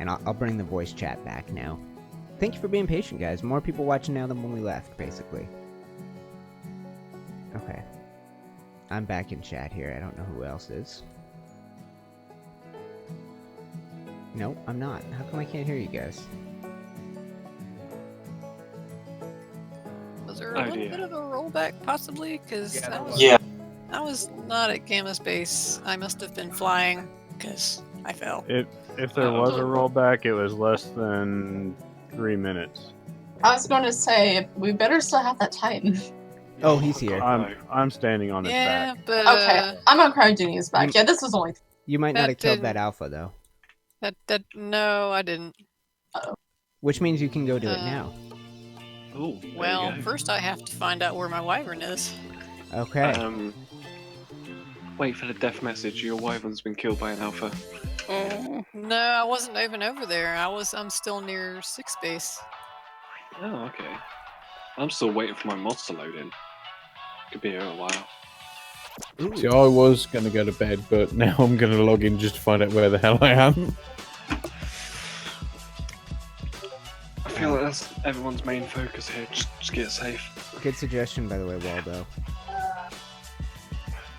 And I'll bring the voice chat back now. Thank you for being patient, guys. More people watching now than when we left, basically. Okay. I'm back in chat here. I don't know who else is. No, I'm not. How come I can't hear you guys? Was there a little bit of a rollback, possibly? Because Yeah. I was not at Gamma Space. I must have been flying, because I fell. If there was a rollback, it was less than 3 minutes. I was going to say, we better still have that Titan. Oh, he's here. I'm standing on its back. But okay, I'm on Cryogenia's back. Yeah, this was only... You might not have killed that alpha, though. No, I didn't. Uh-oh. Which means you can go do it now. Ooh, well, first I have to find out where my wyvern is. Okay. Wait for the death message. Your wyvern's been killed by an alpha. No, I wasn't even over there. I'm still near 6 base. Oh, okay. I'm still waiting for my mods to load in. Could be here a while. Ooh. See, I was going to go to bed, but now I'm going to log in just to find out where the hell I am. I feel like that's everyone's main focus here. Just get safe. Good suggestion, by the way, Waldo.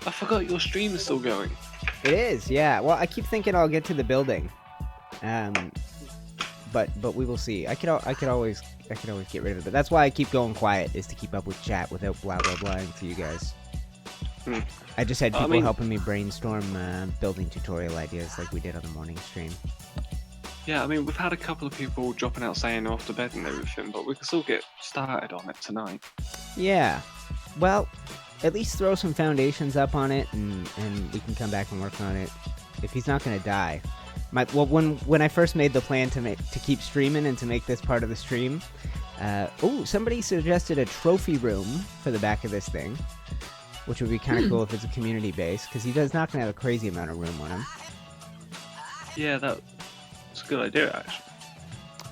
I forgot your stream is still going. It is, yeah. Well, I keep thinking I'll get to the building, but we will see. I could always get rid of it. But that's why I keep going quiet, is to keep up with chat without blah blah blahing to you guys. I just had people helping me brainstorm building tutorial ideas like we did on the morning stream. Yeah, I mean, we've had a couple of people dropping out saying off to bed and everything, but we can still get started on it tonight. Yeah. Well, at least throw some foundations up on it, and we can come back and work on it. If he's not going to die. When I first made the plan to keep streaming and to make this part of the stream, somebody suggested a trophy room for the back of this thing, which would be kind of cool if it's a community base, because he's not going to have a crazy amount of room on him. Yeah, that's a good idea,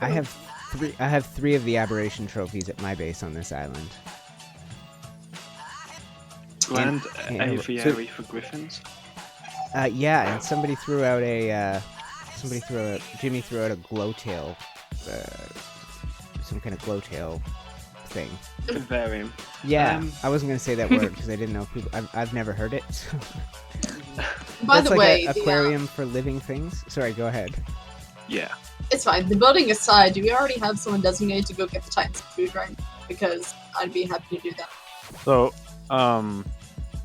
actually. I have three of the aberration trophies at my base on this island. Grand aviary for griffins. Yeah, and Jimmy threw out a glowtail, some kind of glowtail thing. Vivarium. Yeah, I wasn't gonna say that word because I didn't know if people. I've never heard it. So. By the way, aquarium for living things. Sorry, go ahead. Yeah. It's fine. The building aside, do we already have someone designated to go get the Titans food, right? Because I'd be happy to do that. So,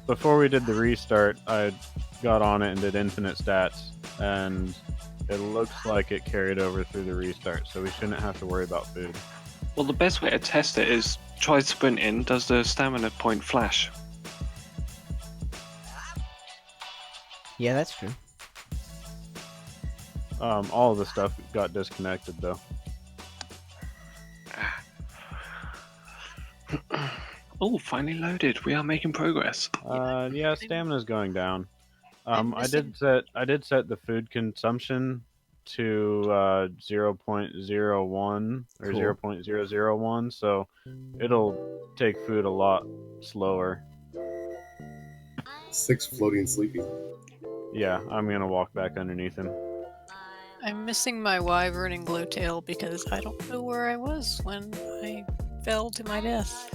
before we did the restart, I got on it and did infinite stats, and it looks like it carried over through the restart, so we shouldn't have to worry about food. Well, the best way to test it is try sprinting. Does the stamina point flash? Yeah, that's true. All of the stuff got disconnected, though. Oh, finally loaded. We are making progress. Yeah, stamina's going down. I did set the food consumption to 0.01 or 0.001, so it'll take food a lot slower. 6 floating sleepy. Yeah, I'm gonna walk back underneath him. I'm missing my wyvern and glowtail because I don't know where I was when I fell to my death.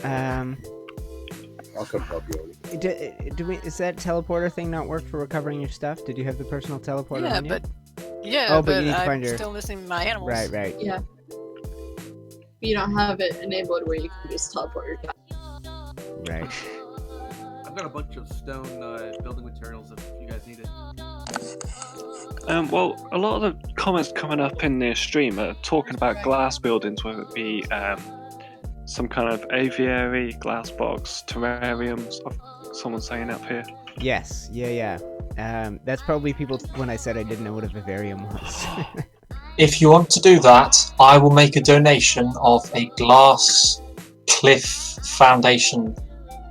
I'll come help you. Is that teleporter thing not work for recovering your stuff? Did you have the personal teleporter on you? But you need to find still missing my animals. Right. Yeah. You don't have it enabled where you can just teleport your guy. Right. I've got a bunch of stone building materials if you guys need it. Well, a lot of the comments coming up in the stream are talking about glass buildings, whether it be some kind of aviary, glass box, terrariums. Someone's saying up here. Yes, yeah. That's probably people when I said I didn't know what a vivarium was. If you want to do that, I will make a donation of a glass cliff foundation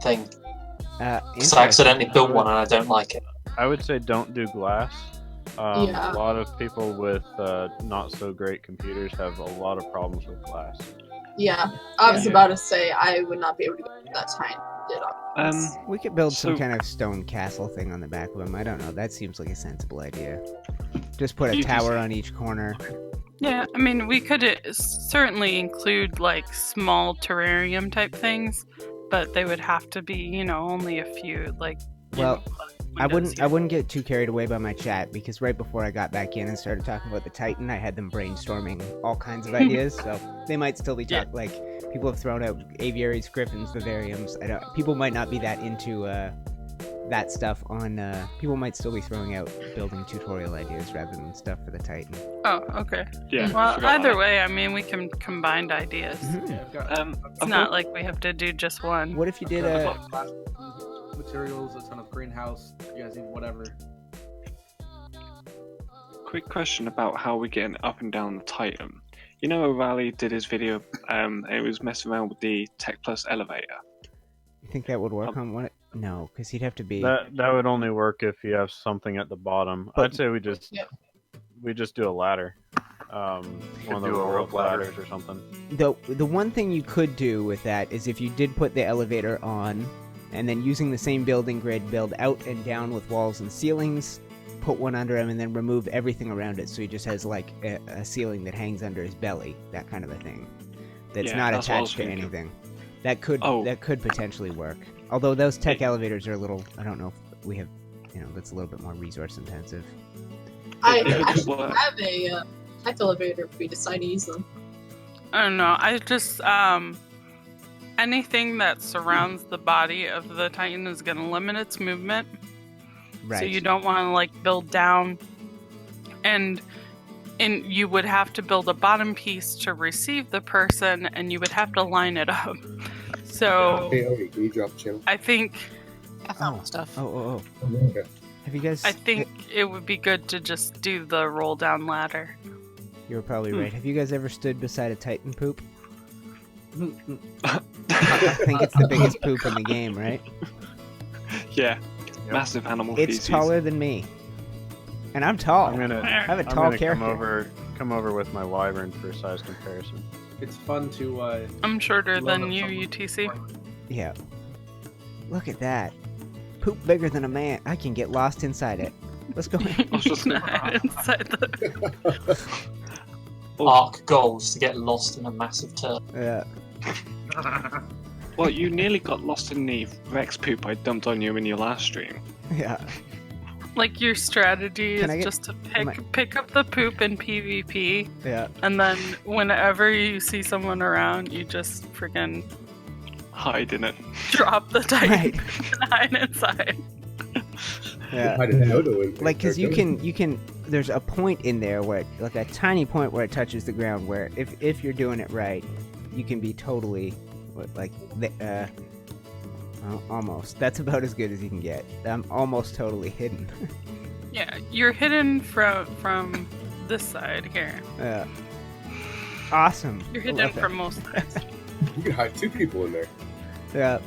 thing. Because I accidentally built one and I don't like it. I would say don't do glass. Yeah. A lot of people with not so great computers have a lot of problems with glass. Yeah, I was about to say I would not be able to go that tiny. We could build some kind of stone castle thing on the back of them. I don't know. That seems like a sensible idea. Just put a tower on each corner. Yeah, I mean, we could certainly include like small terrarium type things, but they would have to be, you know, only a few. Like, well, I wouldn't get too carried away by my chat, because right before I got back in and started talking about the Titan, I had them brainstorming all kinds of ideas. So they might still be talking like people have thrown out aviaries, griffins, vivariums. People might not be that into that stuff on. People might still be throwing out building tutorial ideas rather than stuff for the Titan. Oh, okay. Yeah. Well, either way, I mean, we can combine ideas. Mm-hmm. It's not like we have to do just one. What if you did materials, a ton of greenhouse, you guys need whatever. Quick question about how we're getting up and down the Titan. You know, Arahli did his video, it was messing around with the Tech Plus elevator. You think that would work on one? No, because he'd have to be. That would only work if you have something at the bottom. I'd say we just do a ladder. One of the rope ladders or something. The one thing you could do with that is if you did put the elevator on, and then using the same building grid, build out and down with walls and ceilings, put one under him, and then remove everything around it, so he just has like a ceiling that hangs under his belly, that kind of a thing. That's not attached to anything. That could potentially work. Although those tech elevators are a little, I don't know if we have, that's a little bit more resource intensive. I actually have a tech elevator if we decide to use them. I don't know. I just anything that surrounds the body of the Titan is going to limit its movement. Right. So you don't want to like build down, and you would have to build a bottom piece to receive the person, and you would have to line it up. So Hey, can you drop the channel? I think. I found stuff. Oh. Okay. Have you guys? I think it would be good to just do the roll down ladder. You were probably right. Have you guys ever stood beside a Titan poop? I think it's the biggest poop in the game, right? Yeah. Massive animal feces. It's taller than me. And I'm tall. I have a tall character. Come over with my wyvern for size comparison. It's fun to I'm shorter than you, UTC. Yeah. Look at that. Poop bigger than a man. I can get lost inside it. Let's go inside the Ark goals to get lost in a massive turd. Yeah. Well, you nearly got lost in the Rex poop I dumped on you in your last stream. Yeah. Like your strategy is just to pick up the poop in PvP. Yeah. And then whenever you see someone around, you just freaking hide in it. Drop the Titan and hide inside. Yeah. I didn't know that. Like, because you can. There's a point in there where, like, a tiny point where it touches the ground. Where if you're doing it right, you can be totally, like, almost. That's about as good as you can get. I'm almost totally hidden. Yeah, you're hidden from this side here. Awesome. You're hidden from most sides. You can hide two people in there. Yeah.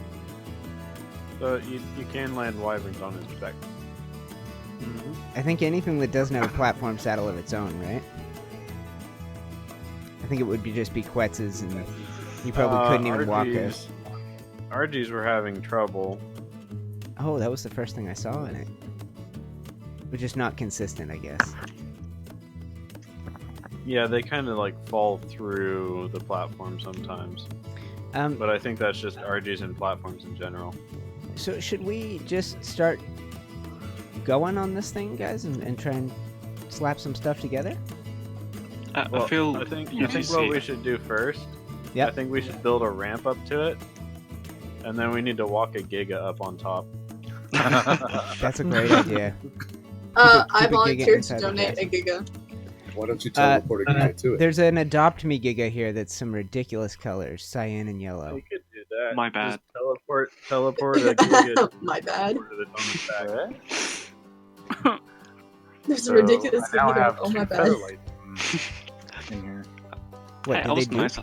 So you can land wyverns on his back. I think anything that doesn't have a platform saddle of its own, right? I think it would just be Quetz's, and you probably couldn't even walk it. RGs were having trouble. Oh, that was the first thing I saw in it. But just not consistent, I guess. Yeah, they kind of like fall through the platform sometimes. But I think that's just RGs and platforms in general. So should we just start going on this thing, guys, and try and slap some stuff together? I think what we should do first. Yeah. I think we should build a ramp up to it, and then we need to walk a Giga up on top. That's a great idea. I volunteered to donate a Giga. Why don't you teleport a Giga to it? There's an Adopt Me Giga here that's some ridiculous colors, cyan and yellow. You could do that. My bad. Just teleport a Giga. My bad. Back. There's a ridiculous Giga. Oh my bad. In here. What did they do? Nice.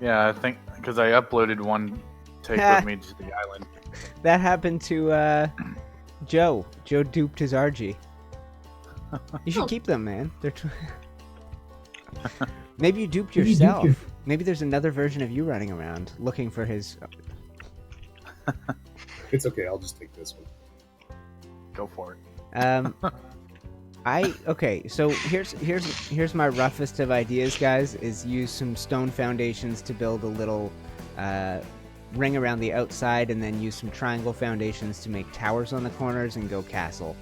Yeah, I think because I uploaded one take with me to the island. That happened to Joe. Joe duped his RG. You should keep them, man. They're maybe you duped yourself. Maybe there's another version of you running around looking for his. It's okay. I'll just take this one. Go for it. Okay, so here's my roughest of ideas, guys, is use some stone foundations to build a little ring around the outside, and then use some triangle foundations to make towers on the corners and go castle.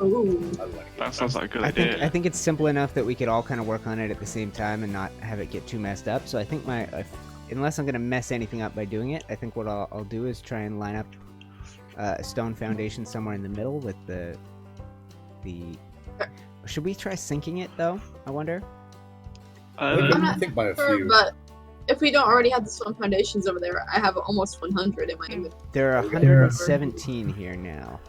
Ooh. That sounds like a good idea. I think it's simple enough that we could all kind of work on it at the same time and not have it get too messed up. So I think unless I'm going to mess anything up by doing it, I think what I'll do is try and line up a stone foundation somewhere in the middle with the... Should we try sinking it, though? I wonder? I'm not sure, but if we don't already have the stone foundations over there, I have almost 100 in my inventory. There are 117 here now.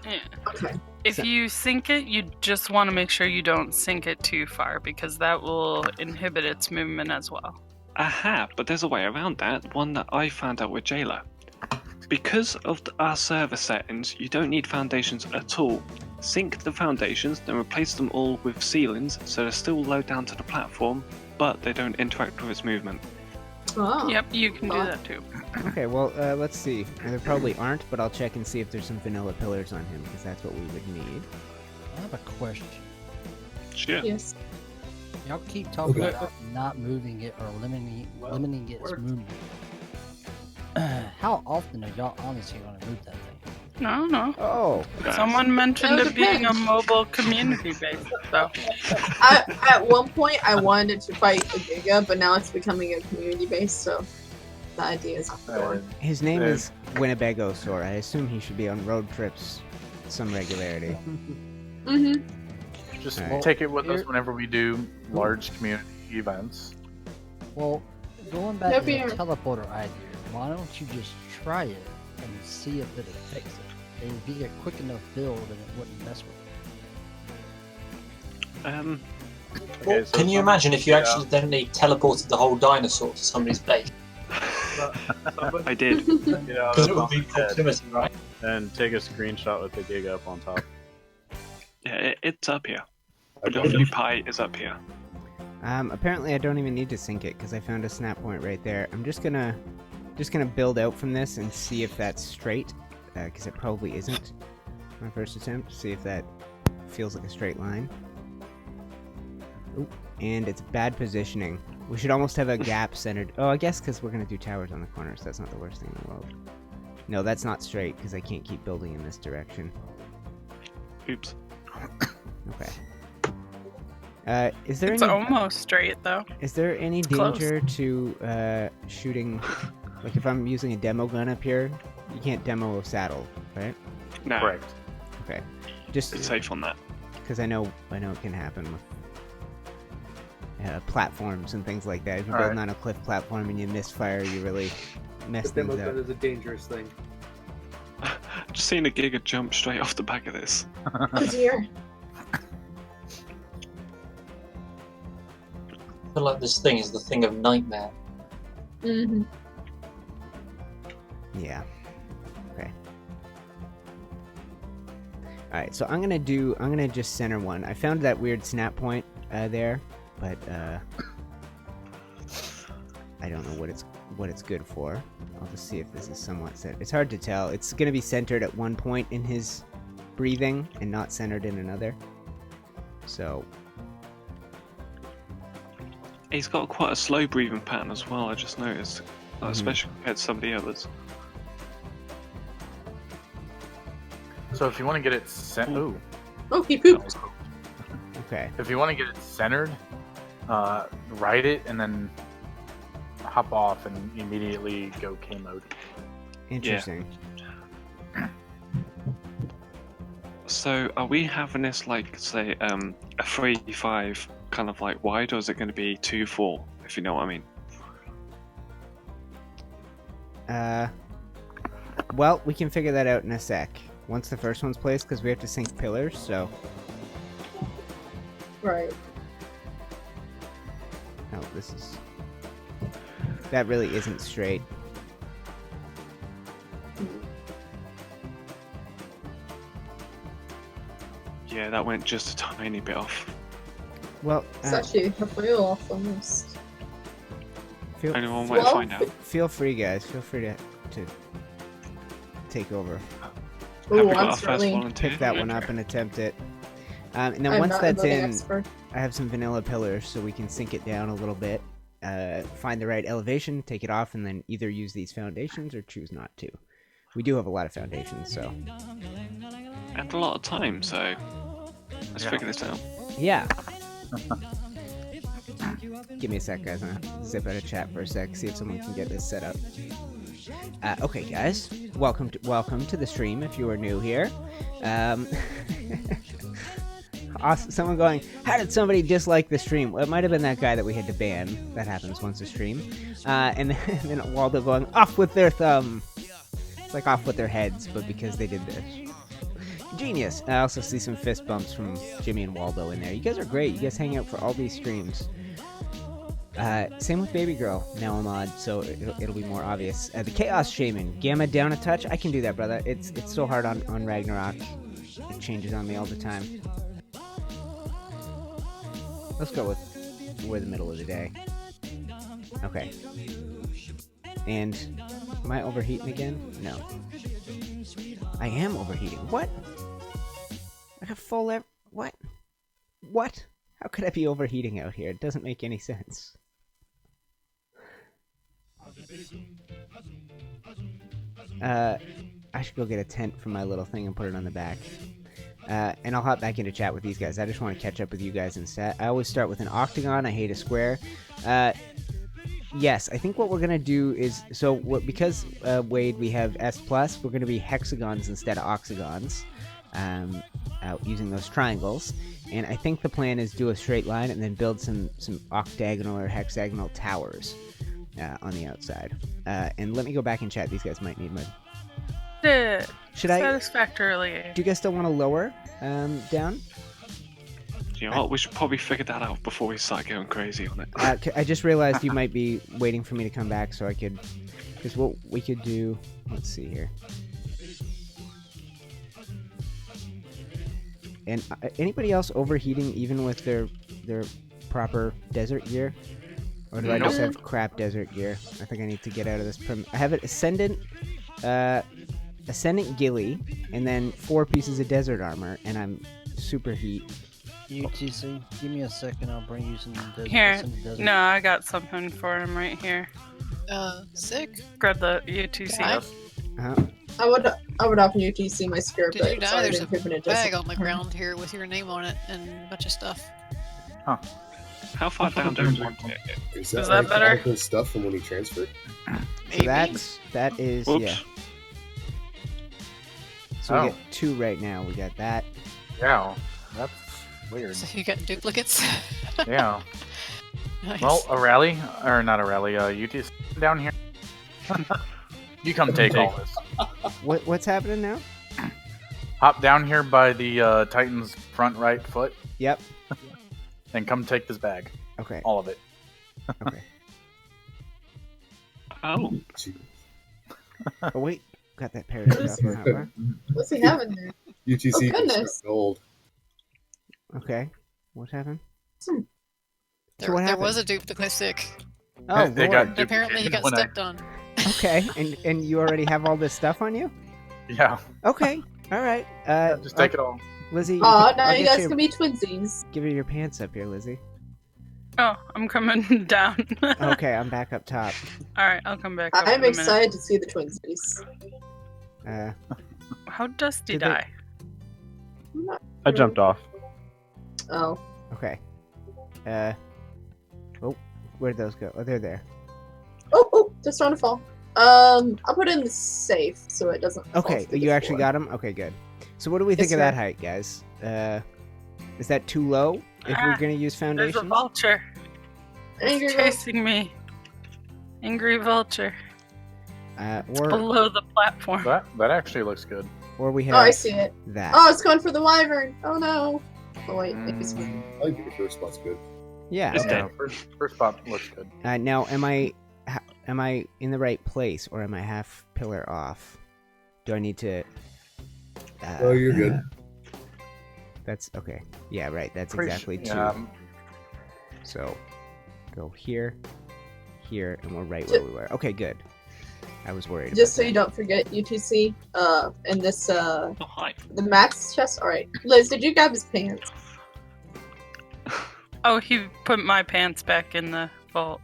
Yeah. Okay. If you sink it, you just want to make sure you don't sink it too far, because that will inhibit its movement as well. Aha, but there's a way around that, one that I found out with Jailer. Because of our server settings, you don't need foundations at all. Sink the foundations, then replace them all with ceilings, so they're still low down to the platform, but they don't interact with its movement. Oh. Yep, you can do that too. Okay, well, let's see. There probably aren't, but I'll check and see if there's some vanilla pillars on him, because that's what we would need. I have a question. Sure. Yes. Y'all keep talking about not moving it or limiting its movement. How often are y'all honestly going to move that thing? No. Oh. Someone mentioned it being a mobile community base, though. At one point, I wanted to fight a Giga, but now it's becoming a community base, so the idea is gone. His name is Winnebagosaur. I assume he should be on road trips some regularity. Mm-hmm. Just take it with us whenever we do large community events. Well, going back to the teleporter idea, why don't you just try it and see if it affects it? It would be a quick enough build and it wouldn't mess with Well, can you imagine if you accidentally teleported the whole dinosaur to somebody's base? I did. Because it would be proximity, right? And take a screenshot with the gig up on top. Yeah, it's up here. The pie is up here. Apparently I don't even need to sink it because I found a snap point right there. I'm just gonna build out from this and see if that's straight, because it probably isn't. My first attempt. See if that feels like a straight line. Ooh, and it's bad positioning. We should almost have a gap centered. Oh, I guess because we're gonna do towers on the corners. That's not the worst thing in the world. No, that's not straight because I can't keep building in this direction. Oops. Okay. Is there It's any... almost straight, though. Is there any danger to shooting... Like, if I'm using a demo gun up here, you can't demo a saddle, right? No. Correct. Okay. Just... It's safe on that. Because I know it can happen with platforms and things like that. If you're building on a cliff platform and you misfire, you really mess The demo things up. gun is a dangerous thing. Just seeing a Giga jump straight off the back of this. Oh dear. I feel like this thing is the thing of nightmare. Mm-hmm. Yeah. Okay. Alright, so I'm gonna just center one. I found that weird snap point there, but I don't know what it's good for. I'll just see if this is somewhat set. It's hard to tell. It's gonna be centered at one point in his breathing and not centered in another. So He's got quite a slow breathing pattern as well, I just noticed. Especially compared to some of the others. So if you want to get it centered... Oh, he pooped. Okay. If you want to get it centered, write it and then hop off and immediately go K mode. Interesting. Yeah. So are we having this like, say, a 3-5 kind of like wide, or is it going to be 2-4, if you know what I mean? Well, we can figure that out in a sec. Once the first one's placed, because we have to sink pillars, so... Right. Oh, this is... That really isn't straight. Yeah, that went just a tiny bit off. Well, It's actually halfway off almost. Anyone want to find out? Feel free, guys. Feel free to take over. Ooh, got I'm our first certainly. volunteer? Pick that one up and attempt it. And then I'm once not a that's building in, expert. I have some vanilla pillars so we can sink it down a little bit. Find the right elevation, take it off, and then either use these foundations or choose not to. We do have a lot of foundations, so. And a lot of time, so let's figure this out. Yeah. Give me a sec, guys. I'm gonna zip out of chat for a sec, see if someone can get this set up. Okay, guys. Welcome to the stream if you are new here. Awesome. Someone going, how did somebody dislike the stream? Well, it might have been that guy that we had to ban. That happens once a stream. And then Waldo going, off with their thumb. It's like off with their heads, but because they did this. Genius. I also see some fist bumps from Jimmy and Waldo in there. You guys are great. You guys hang out for all these streams. Same with Baby Girl. Now a mod, so it'll be more obvious. The Chaos Shaman. Gamma down a touch. I can do that, brother. It's so hard on Ragnarok. It changes on me all the time. Let's go with we're the middle of the day. Okay. And am I overheating again? No. I am overheating. What? I got full what? What? How could I be overheating out here? It doesn't make any sense. I should go get a tent for my little thing and put it on the back. And I'll hop back into chat with these guys. I just want to catch up with you guys instead. I always start with an octagon. I hate a square. Yes, I think what we're going to do is... So, because, Wade, we have S+, we're going to be hexagons instead of octagons. Using those triangles. And I think the plan is do a straight line and then build some octagonal or hexagonal towers on the outside. And let me go back and chat. These guys might need my... Should I... Satisfactorily. Do you guys still want to lower down? You know what? We should probably figure that out before we start going crazy on it. I just realized you might be waiting for me to come back so I could... Because what we could do... Let's see here. And anybody else overheating even with their proper desert gear? Or do I just have crap desert gear? I think I need to get out of this. I have an Ascendant Ghillie, and then 4 pieces of desert armor, and I'm super heat. UTC, give me a second, I'll bring you some desert. Here, no, I got something for him right here. Sick. Grab the UTC. I would offer UTC my spirit, Did but you die? sorry, There's a it bag on the ground here with your name on it and a bunch of stuff. Huh. How far down do we want to get? Is that that better? all the stuff from when he transferred? So that is Oops. yeah. So we get 2 right now. We got that. Yeah, that's weird. So you got duplicates? Yeah. Nice. Well, not a rally, UTC down here. You come take all this. What's happening now? Hop down here by the Titan's front right foot. Yep. And come take this bag. Okay. All of it. Okay. Oh. Oh wait, got that paragraph off my hotbar. What's he having there? UTC Oh, goodness. gold. Okay. What happened? There was a duplicate sick. Oh, They Lord. got Apparently he got when I- stepped on. Okay, and you already have all this stuff on you? Yeah. Okay. All right. Just take it all. Lizzie. Aw, now I'll you get guys can be twinsies. Give her your pants up here, Lizzie. Oh, I'm coming down. Okay, I'm back up top. Alright, I'll come back up in a I'm minute. excited to see the twinsies. How Dusty Did they- die? I jumped off. Oh. Okay. Oh, where'd those go? Oh, they're there. Oh, just trying to fall. I'll put it in the safe so it doesn't fall Okay, through you the actually floor. got them? Okay, good. So what do we think Yes, of that sir. height, guys? Is that too low if we're going to use There's a foundations? vulture. Angry It's chasing me. Angry vulture. Or Below the platform. That actually looks good. or we Oh, I have see it. that. Oh, it's going for the wyvern. Oh no. Oh wait, maybe it's fine. I think your first spot's good. Yeah. It's Okay. dead. First spot looks good. Now, am I in the right place, or am I half pillar off? Do I need to... Oh, you're good. That's... Okay. Yeah, right. That's Pretty exactly su- 2. yeah, So, go here, here, and we're right where we were. Okay, good. I was worried. Just so about you don't forget, UTC, and this, Oh, hi. the Max chest. Alright. Liz, did you grab his pants? Oh, he put my pants back in the vault.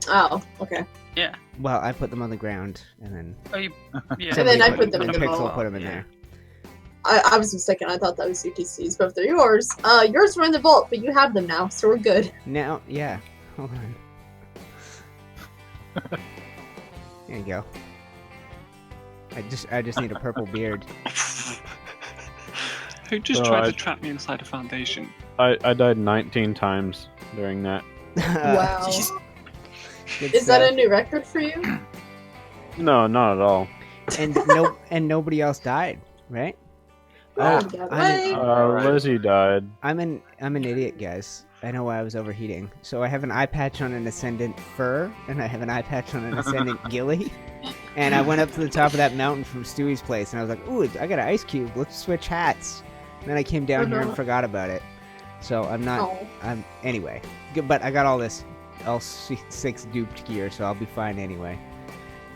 Oh, okay. Yeah. that. Well, I put them on the ground, and then. Oh, you. Yeah. And then I put them in the Pixel vault. put them in there. I was mistaken. I thought that was UTC's, but if they're yours, yours were in the vault, but you have them now, so we're good. Now, yeah. Hold on. There you go. I just need a purple beard. Who just tried to trap me inside a foundation? I died 19 times during that. Wow. Good Is that stuff. a new record for you? No, not at all. And nobody else died, right? Oh, Lizzie died. I'm an idiot, guys. I know why I was overheating. So I have an eye patch on an Ascendant Fur, and I have an eye patch on an Ascendant Gilly. And I went up to the top of that mountain from Stewie's place, and I was like, ooh, I got an ice cube. Let's switch hats. And then I came down here and forgot about it. So I'm not... Anyway. But I got all 6 duped gear, so I'll be fine anyway.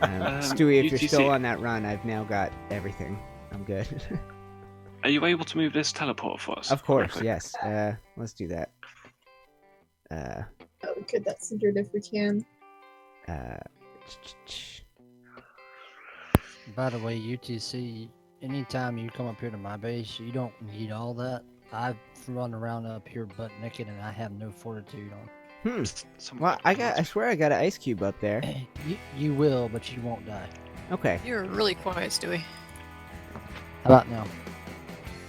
Stewie, if you're still on that run, I've now got everything. I'm good. Are you able to move this teleport for us? Of course, yes. Let's do that. We could that centered if we can. By the way, UTC, anytime you come up here to my base, you don't need all that. I've run around up here butt naked and I have no fortitude on. Well, I swear I got an ice cube up there. You will, but you won't die. Okay. You're really quiet, Stewie. How about now?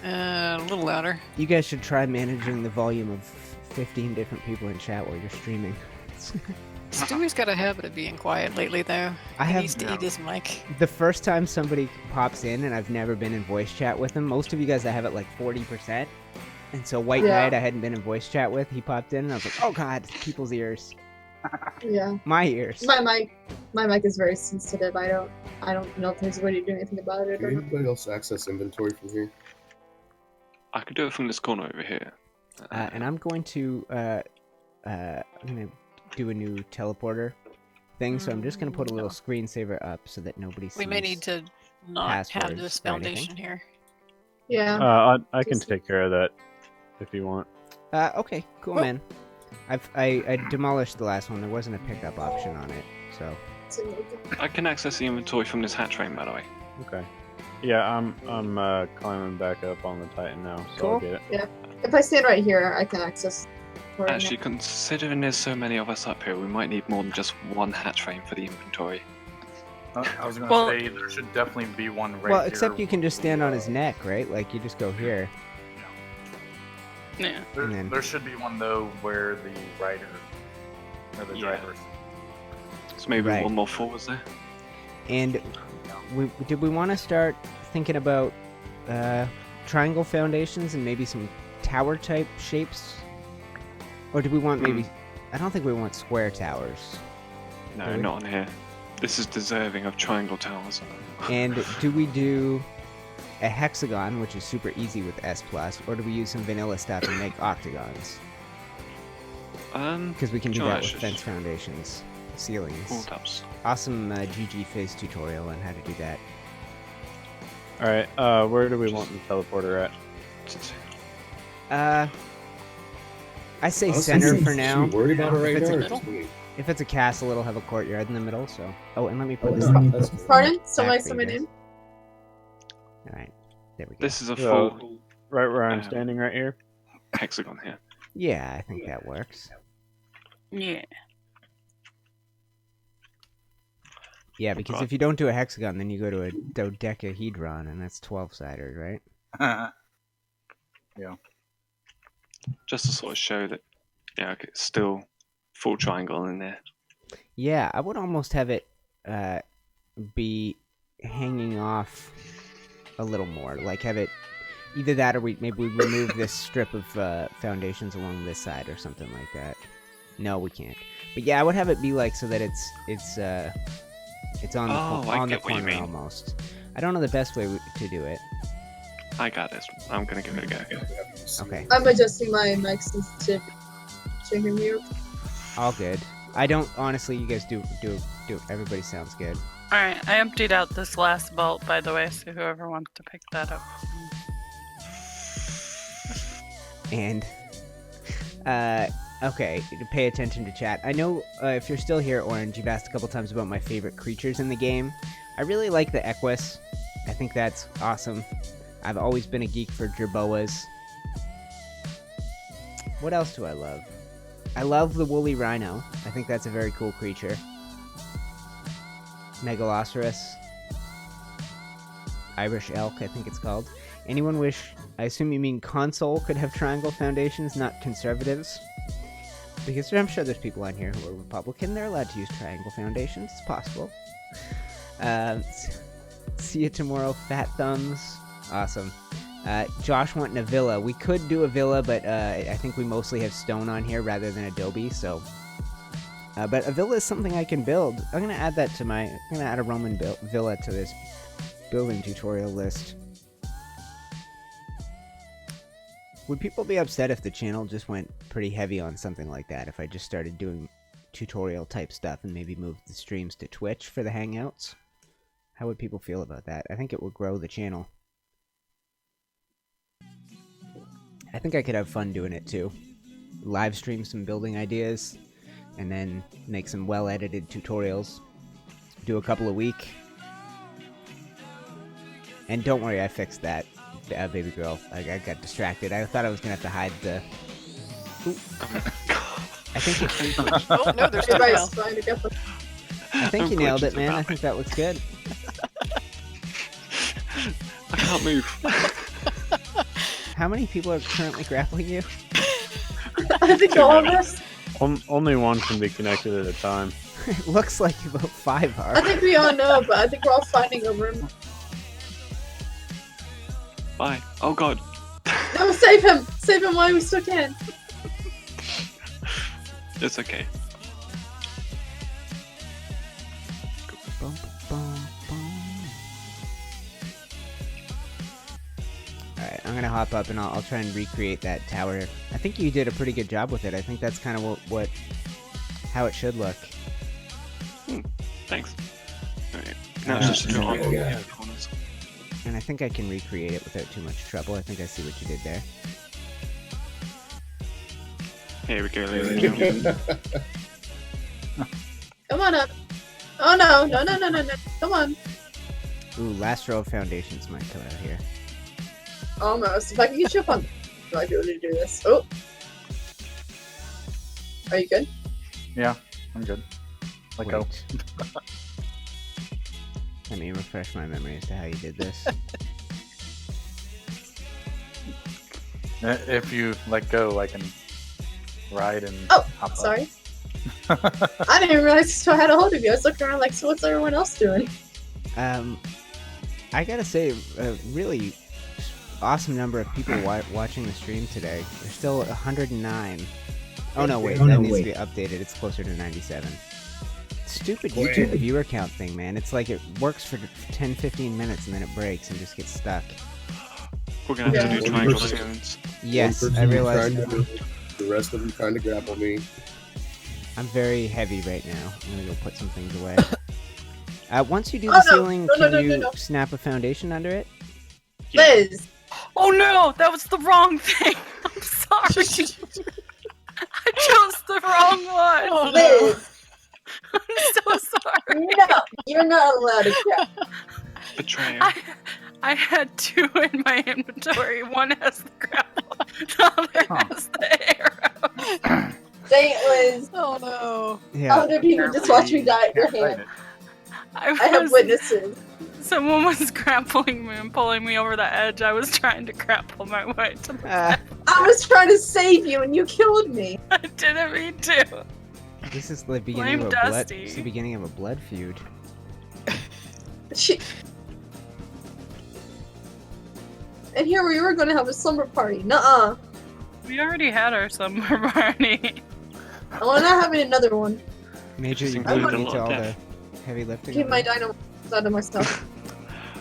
A little louder. You guys should try managing the volume of 15 different people in chat while you're streaming. Stewie's got a habit of being quiet lately, though. I He have needs to eat his mic. The first time somebody pops in and I've never been in voice chat with them, most of you guys I have it like 40%. And so White Knight I hadn't been in voice chat with, he popped in and I was like, oh god, people's ears. Yeah. My ears. My mic is very sensitive. I don't know if there's a way to do anything about it. Can anybody else access inventory from here? I could do it from this corner over here. And I'm going to do a new teleporter thing, so I'm just going to put a little screensaver up so that nobody sees. We may need to not have this foundation here. Yeah. I can take care of that if you want. Okay, cool, man. I demolished the last one. There wasn't a pickup option on it, so. I can access the inventory from this hatch frame, by the way. Okay. Yeah, I'm climbing back up on the Titan now, so I'll get it. Yeah. If I stand right here, I can access. Actually, considering there's so many of us up here, we might need more than just one hatch frame for the inventory. I was gonna say there should definitely be one right here. Well, except you can just stand on his neck, right? Like you just go here. Yeah. There should be one though where the rider or the driver. So maybe one more forwards there. And did we want to start thinking about triangle foundations and maybe some tower type shapes? Or do we want maybe... I don't think we want square towers. No, not on here. This is deserving of triangle towers. And do we do a hexagon, which is super easy with S+, or do we use some vanilla stuff and make octagons? Because we can do that with fence foundations, ceilings. Awesome GG Fizz tutorial on how to do that. Alright, where do we want the teleporter at? I say center for now. Worried about it right now? If it's a castle, it'll have a courtyard in the middle, so... Oh, and let me put this... Pardon? Somebody said my name? Alright, there we go. This is a full... Right where I'm standing right here? Hexagon here. Yeah, I think that works. Yeah. Yeah, because if you don't do a hexagon, then you go to a dodecahedron, and that's 12-sided, right? Yeah. Just to sort of show that, it's still full triangle in there. Yeah, I would almost have it be hanging off a little more. Like have it either that or maybe we remove this strip of foundations along this side or something like that. No, we can't. But yeah, I would have it be like so that it's on the corner almost. I don't know the best way to do it. I got this. I'm gonna give it a go. Okay. I'm adjusting my mic sensitivity. Can you hear me? All good. I don't honestly. You guys do. Everybody sounds good. Alright, I emptied out this last vault, by the way, so whoever wants to pick that up. And, okay, pay attention to chat. I know, if you're still here, Orange, you've asked a couple times about my favorite creatures in the game. I really like the Equus. I think that's awesome. I've always been a geek for Jerboas. What else do I love? I love the woolly rhino. I think that's a very cool creature. Megalosaurus. Irish elk, I think it's called. Anyone wish... I assume you mean console could have triangle foundations, not conservatives? Because I'm sure there's people on here who are Republican. They're allowed to use triangle foundations. It's possible. See you tomorrow, Fat Thumbs. Awesome. Josh wanting a villa. We could do a villa, but I think we mostly have stone on here rather than adobe, so... but a villa is something I can build. I'm gonna add that to my... I'm gonna add a Roman villa to this building tutorial list. Would people be upset if the channel just went pretty heavy on something like that? If I just started doing tutorial type stuff and maybe moved the streams to Twitch for the Hangouts? How would people feel about that? I think it would grow the channel. I think I could have fun doing it too. Live stream some building ideas, and then make some well-edited tutorials. Do a couple a week. And don't worry, I fixed that. Baby girl. I got distracted. I thought I was gonna have to hide the... Ooh. I think you... Oh, no, there's no Everybody's trying to get the... I think you nailed it, man. I think that looks good. I can't move. How many people are currently grappling you? I think all of us. Only one can be connected at a time. It looks like about 5 are. I think we all know, but I think we're all finding a room. Bye. Oh god. No, save him! Save him while we still can. It's okay. Bum, bum, bum. Alright, I'm gonna hop up and I'll try and recreate that tower. I think you did a pretty good job with it. I think that's kind of how it should look. Thanks. Alright. Now it's just draw on the corners. And I think I can recreate it without too much trouble. I think I see what you did there. Here we go, ladies and gentlemen. Come on up. Oh no, no, no, no, no, no. Come on. Ooh, last row of foundations might come out here. Almost. If I can get you up on... I might be able to do this. Oh. Are you good? Yeah, I'm good. Let go. Let me refresh my memory as to how you did this. If you let go, I can ride and hop up. Sorry. I didn't even realize you still had a hold of you. I was looking around like, so what's everyone else doing? I gotta say, a really awesome number of people watching the stream today. There's still 109. Oh no, wait, that needs to be updated. It's closer to 97. Stupid YouTube viewer count thing, man. It's like it works for 10-15 minutes and then it breaks and just gets stuck. We're gonna have to do triangle series. Yes, I realize. The rest of them trying to grapple me. I'm very heavy right now. I'm gonna go put some things away. Once you do the ceiling, can you snap a foundation under it? Liz! Oh no, that was the wrong thing. I'm sorry. I chose the wrong one. Oh, Liz! I'm so sorry. No, you're not allowed to grab. Betrayer. I had 2 in my inventory. One has the grapple, the other has the arrow. Dang it, Liz. Oh no. Yeah. Other people just watch me die at your hand. I have witnesses. Someone was grappling me and pulling me over the edge. I was trying to grapple my way to the death. I was trying to save you and you killed me. I didn't mean to. This is the beginning of a blood. It's the beginning of a blood feud. And here we were going to have a slumber party. Nuh-uh. We already had our summer party. Oh, we're not having another one. Major, you beat me to all the heavy lifting. Keep my dynamo out of my stuff.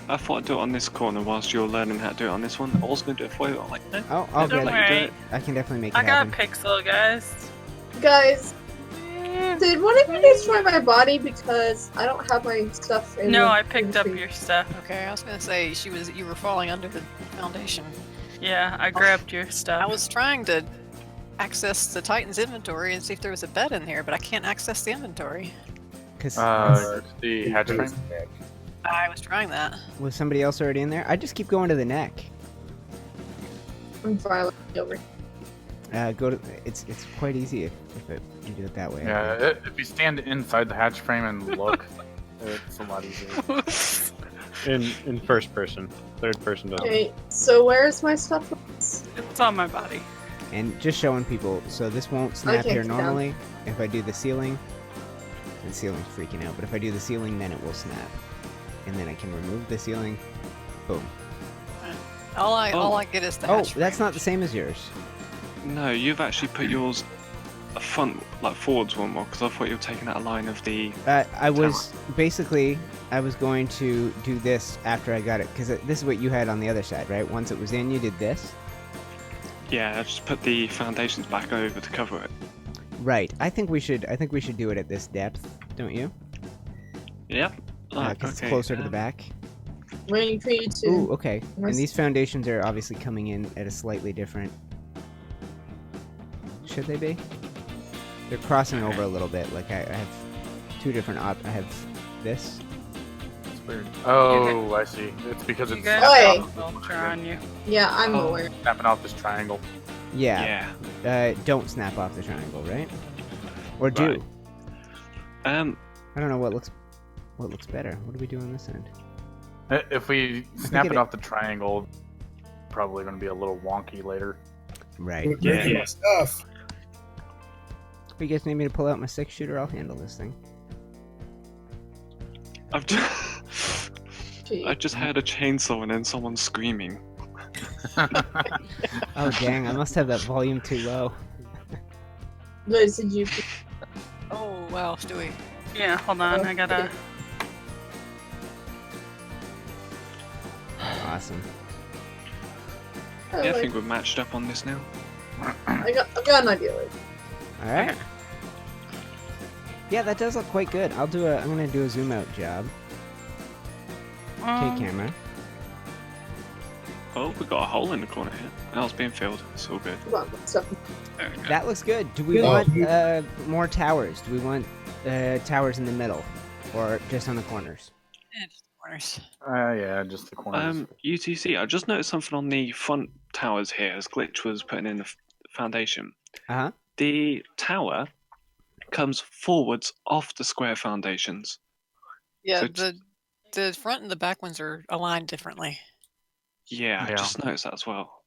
I thought I'd do it on this corner whilst you're learning how to do it on this one. I was going to do it for you. I'm like, no. Oh, I'll Don't get worry. it. I can definitely make it I got happen. Pixel, guys. Guys. Did one of you destroy my body because I don't have my stuff in No, the I picked up inventory? your stuff. Okay, I was gonna say you were falling under the foundation. Yeah, I grabbed your stuff. I was trying to access the Titan's inventory and see if there was a bed in here, but I can't access the inventory. Because the hatch frame. I was trying that. was somebody else already in there? I just keep going to the neck. I'm violent over. Go to. It's quite easy if you do it that way. Yeah, if you stand inside the hatch frame and look, it's a lot easier. In first person, third person doesn't. Okay, so where's my stuff? It's on my body. And just showing people, so this won't snap Okay, here sit down. normally. If I do the ceiling, the ceiling's freaking out. But if I do the ceiling, then it will snap, and then I can remove the ceiling. Boom. All I get is the Oh, hatch that's frame. not the same as yours. No, you've actually put yours a front, like forwards one more, because I thought you were taking out a line of the. I was basically I was going to do this after I got it because this is what you had on the other side, right? Once it was in, you did this. Yeah, I just put the foundations back over to cover it. Right. I think we should do it at this depth, don't you? Yep. Because it's closer to the back. Waiting for you to. Ooh, okay. And Where's- these foundations are obviously coming in at a slightly different. Should they be? They're crossing over a little bit. Like I have two different I have this. It's weird. Oh, I see. It's because You it's guys Oi. have a filter on you. Yeah, I'm aware. snapping off this triangle. Yeah. Don't snap off the triangle, right? Or do. Right. I don't know what looks better. What do we do on this end? If we snap it- it off the triangle, probably going to be a little wonky later. Right. Breaking my stuff. If you guys need me to pull out my 6-shooter, I'll handle this thing. I've just, I just had a chainsaw and then someone screaming. Oh dang! I must have that volume too low. Liz, did you? Oh wow, Stewie. Yeah, hold on. I gotta. Awesome. Oh, Yeah, I like, think we're matched up on this now. I've got an idea. Like, All right. Yeah, that does look quite good. I'm gonna do a zoom out job. Okay, camera. Oh, we got a hole in the corner here. Now it's being filled. It's all good. come on, stuff. There we go. That looks good. Do we Yeah. want more towers? Do we want towers in the middle, or just on the corners? Yeah, just the corners. Yeah, just the corners. UTC, I just noticed something on the front towers here as Glitch was putting in the foundation. Uh-huh. The tower comes forwards off the square foundations. Yeah, So the front and the back ones are aligned differently. Yeah, I Yeah. just noticed that as well.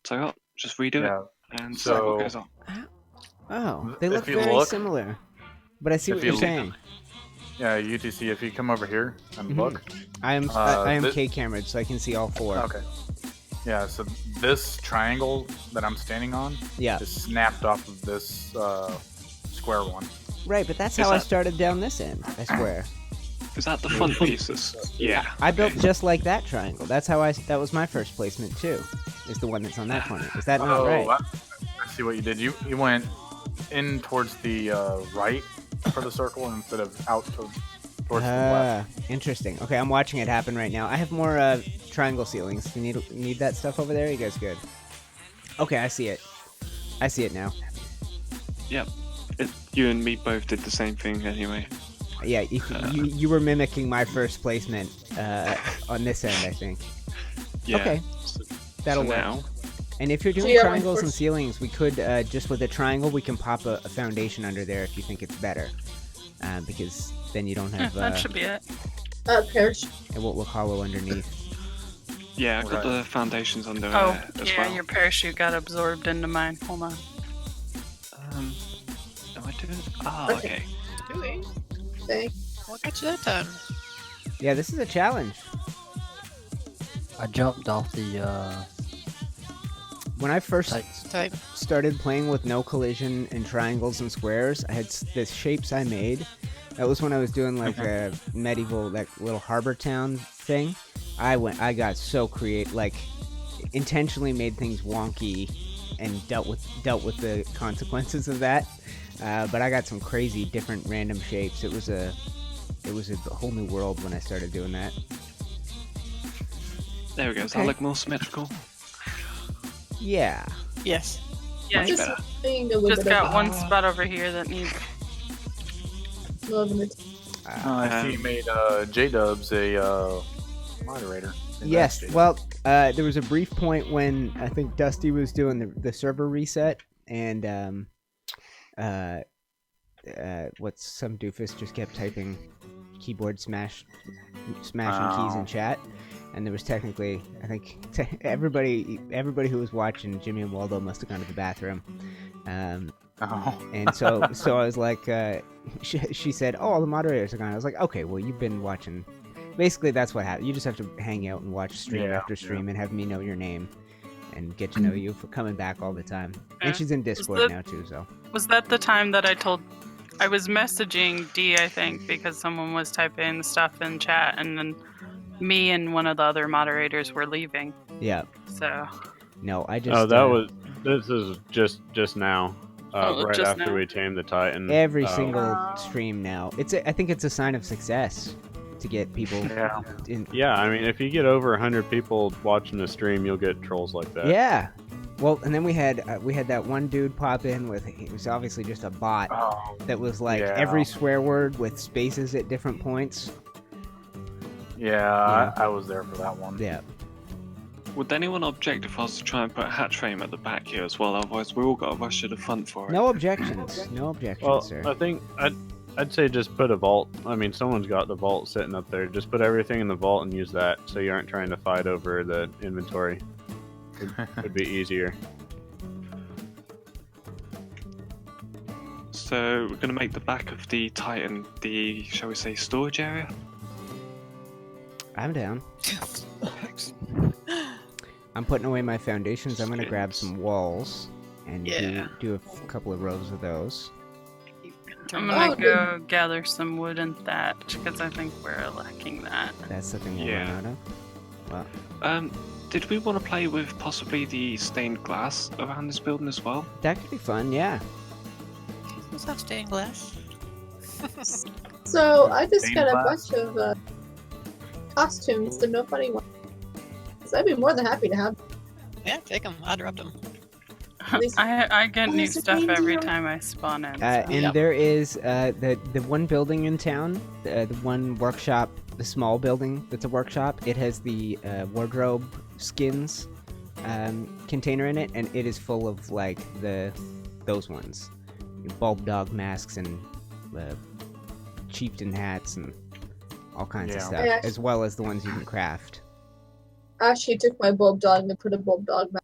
So just redo Yeah. it and see So- what goes on. Oh, they If look you very look- similar. But I see if what you you're look- saying. Yeah, UTC, if you come over here and Mhm. look. I am K-camered, so I can see all four. Okay. Yeah, so this triangle that I'm standing on Yeah. is snapped off of this square one. Right, but that's Is how I that- started down this end. I swear. Is that the front pieces? Yeah. I built just like that triangle. That's how that was my first placement too. Is the one that's on that corner. Is that not right? I see what you did. You went in towards the right for the circle instead of out towards the left. Interesting. Okay, I'm watching it happen right now. I have more triangle ceilings. You need that stuff over there? You guys good? Okay, I see it. I see it now. Yep. You and me both did the same thing anyway. Yeah, you were mimicking my first placement on this end, I think. Yeah. Okay, that'll so work. now, And if you're So doing yeah, triangles of and course- ceilings, we could just with a triangle we can pop a foundation under there if you think it's better, because then you don't Yeah, have that should be it. Parachute. it won't look hollow underneath. yeah, I got Right. the foundations under Oh, there as yeah, well. your parachute got absorbed into mine. Hold on. Am I doing? Oh, Okay. okay. Stewie. Thank. What got you that time? Yeah, this is a challenge. I jumped off the When I first Type. started playing with no collision and triangles and squares, I had the shapes I made. That was when I was doing like a medieval, like little harbor town thing. I got so creative, like intentionally made things wonky and dealt with the consequences of that. But I got some crazy different random shapes. It was a whole new world when I started doing that. There we go. Does that look more symmetrical? Yeah. Yes. Yeah, Much better. Just got one spot over here that needs. I see you made J-Dubs a moderator. Yes. Well, there was a brief point when I think Dusty was doing the server reset, and what's some doofus just kept typing keyboard smashing keys in chat, and there was technically, I think, everybody who was watching, Jimmy and Waldo must have gone to the bathroom. And so I was like, she said, "Oh, all the moderators are gone." I was like, "Okay, well, you've been watching." Basically, that's what happened. You just have to hang out and watch stream after stream and have me know your name and get to know you for coming back all the time. And she's in Discord now too. So was that the time that I was messaging D, I think, because someone was typing stuff in chat, and then me and one of the other moderators were leaving. Yeah. So. No, I just. Oh, this is just now. Right after we tamed the Titan. Every single stream now. I think it's a sign of success to get people. Yeah. Yeah, I mean, if you get over 100 people watching the stream, you'll get trolls like that. Yeah. Well, and then we had that one dude pop in with, it was obviously just a bot that was like every swear word with spaces at different points. Yeah, I was there for that one. Yeah. Would anyone object if I was to try and put a hatch frame at the back here as well? Otherwise, we all got to rush to the front for it. No objections. No objections, Well, sir. I think I'd say just put a vault. I mean, someone's got the vault sitting up there. Just put everything in the vault and use that, so you aren't trying to fight over the inventory. It'd be easier. So we're going to make the back of the Titan the, shall we say, storage area? I'm down. I'm putting away my foundations. I'm going to grab some walls and do a couple of rows of those. I'm gonna go gather some wood and thatch, because I think we're lacking that. That's the thing we'll run out of. Well. Did we want to play with possibly the stained glass around this building as well? That could be fun, yeah. What's that stained glass? So I just got a bunch of costumes that nobody wants. So I'd be more than happy to have. Yeah, take them. I dropped them. I get new stuff every time I spawn in. And there is the one building in town, the one workshop, the small building that's a workshop. It has the wardrobe skins container in it, and it is full of like those ones, bulb dog masks and chieftain hats and all kinds of stuff, as well as the ones you can craft. Actually took my bulb dog and put a bulb dog mask.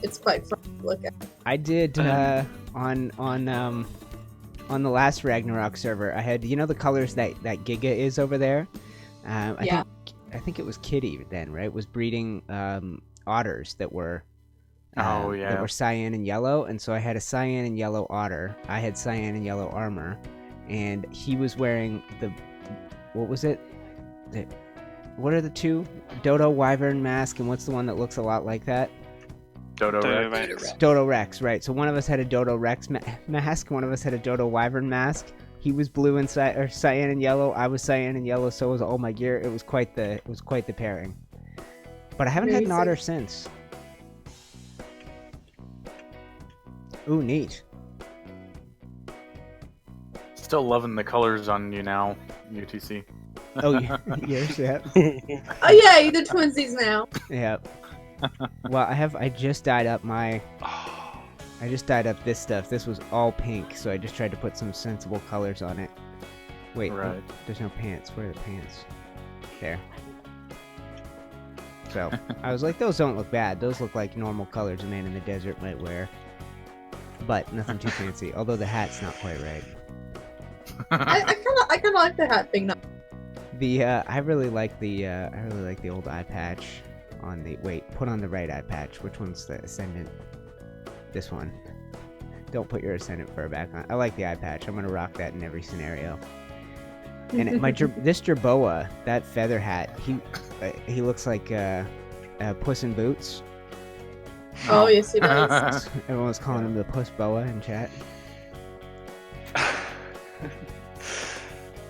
It's quite fun to look at. I did on the last Ragnarok server. I had the colors that Giga is over there. I think it was Kitty then, right? Was breeding otters that were that were cyan and yellow, and so I had a cyan and yellow otter. I had cyan and yellow armor, and he was wearing what was it? What are the two? Dodo Wyvern mask, and what's the one that looks a lot like that? Dodo Rex. Dodo Rex, right. So one of us had a Dodo Rex mask, one of us had a Dodo Wyvern mask. He was blue and cyan and yellow. I was cyan and yellow, so was all my gear. It was quite the pairing. But I haven't had an otter since. Ooh, neat. Still loving the colors on you now, UTC. Oh, yours, yeah. Oh yeah, you're the twinsies now. Yeah. Well, I just dyed up this stuff. This was all pink, so I just tried to put some sensible colors on it. Wait, right. There's no pants. Where are the pants? There. So, I was like, those don't look bad. Those look like normal colors a man in the desert might wear. But nothing too fancy, although the hat's not quite right. I kind of like the hat thing. I really like the old eye patch on the put on the right eye patch. Which one's the Ascendant? This one. Don't put your Ascendant fur back on. I like the eye patch. I'm gonna rock that in every scenario. And this Jerboa, that feather hat, he looks like Puss in Boots. Oh, yes, he does. Everyone was calling him the Puss Boa in chat.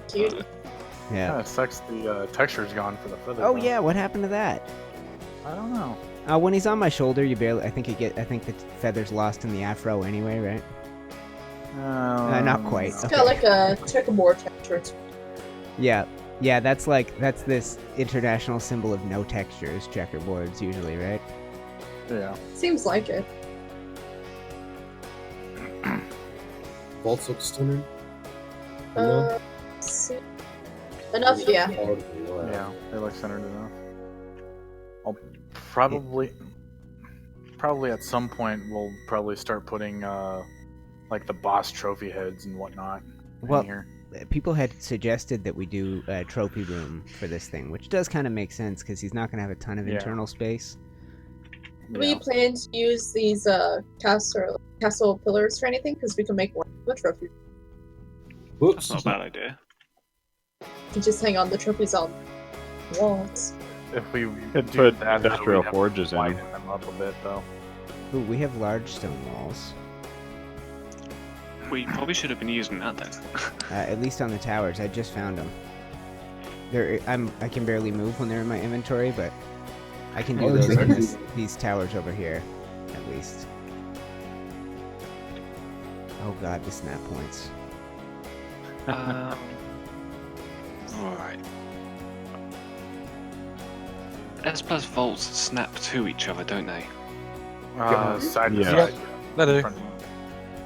Cute. Yeah. Kind of sucks the texture's gone for the feather. Oh though. yeah, what happened to that? I don't know. When he's on my shoulder, you barely. I think the feather's lost in the afro anyway, right? Not quite. It's got like a checkerboard texture. Yeah, that's this international symbol of no textures, checkerboards usually, right? Yeah. Seems like it. Vaults look stunning. See. Enough, yeah. Yeah, they look centered enough. I'll probably at some point we'll probably start putting like the boss trophy heads and whatnot Well, in here. people had suggested that we do a trophy room for this thing, which does kind of make sense because he's not going to have a ton of internal space. We plan to use these castle pillars for anything because we can make one of the trophy. Whoops. That's not a bad idea. You can just hang on the trophies on walls. If we Could do put that, industrial we'd have to forges in. widen them up a bit, though. Ooh, we have large stone walls. We probably should have been using that then. At least on the towers. I just found them. I can barely move when they're in my inventory, but I can do those in these towers over here, at least. Oh god, the snap points. Alright. S plus vaults snap to each other, don't they? Side to Yeah. side. They do.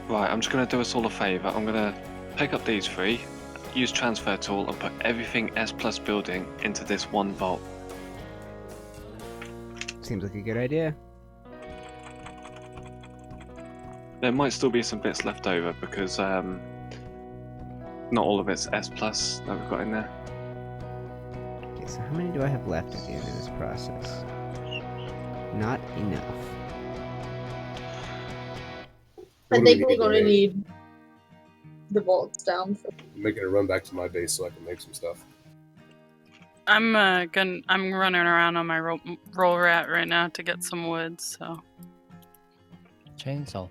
Right, I'm just going to do us all a favour. I'm going to pick up these three, use transfer tool, and put everything S plus building into this one vault. Seems like a good idea. There might still be some bits left over because not all of it's S plus that we've got in there. Okay, so how many do I have left at the end of this process? Not enough. I think we're going to need the vaults down. I'm making a run back to my base so I can make some stuff. I'm running around on my roll rat right now to get some wood. So chainsaw.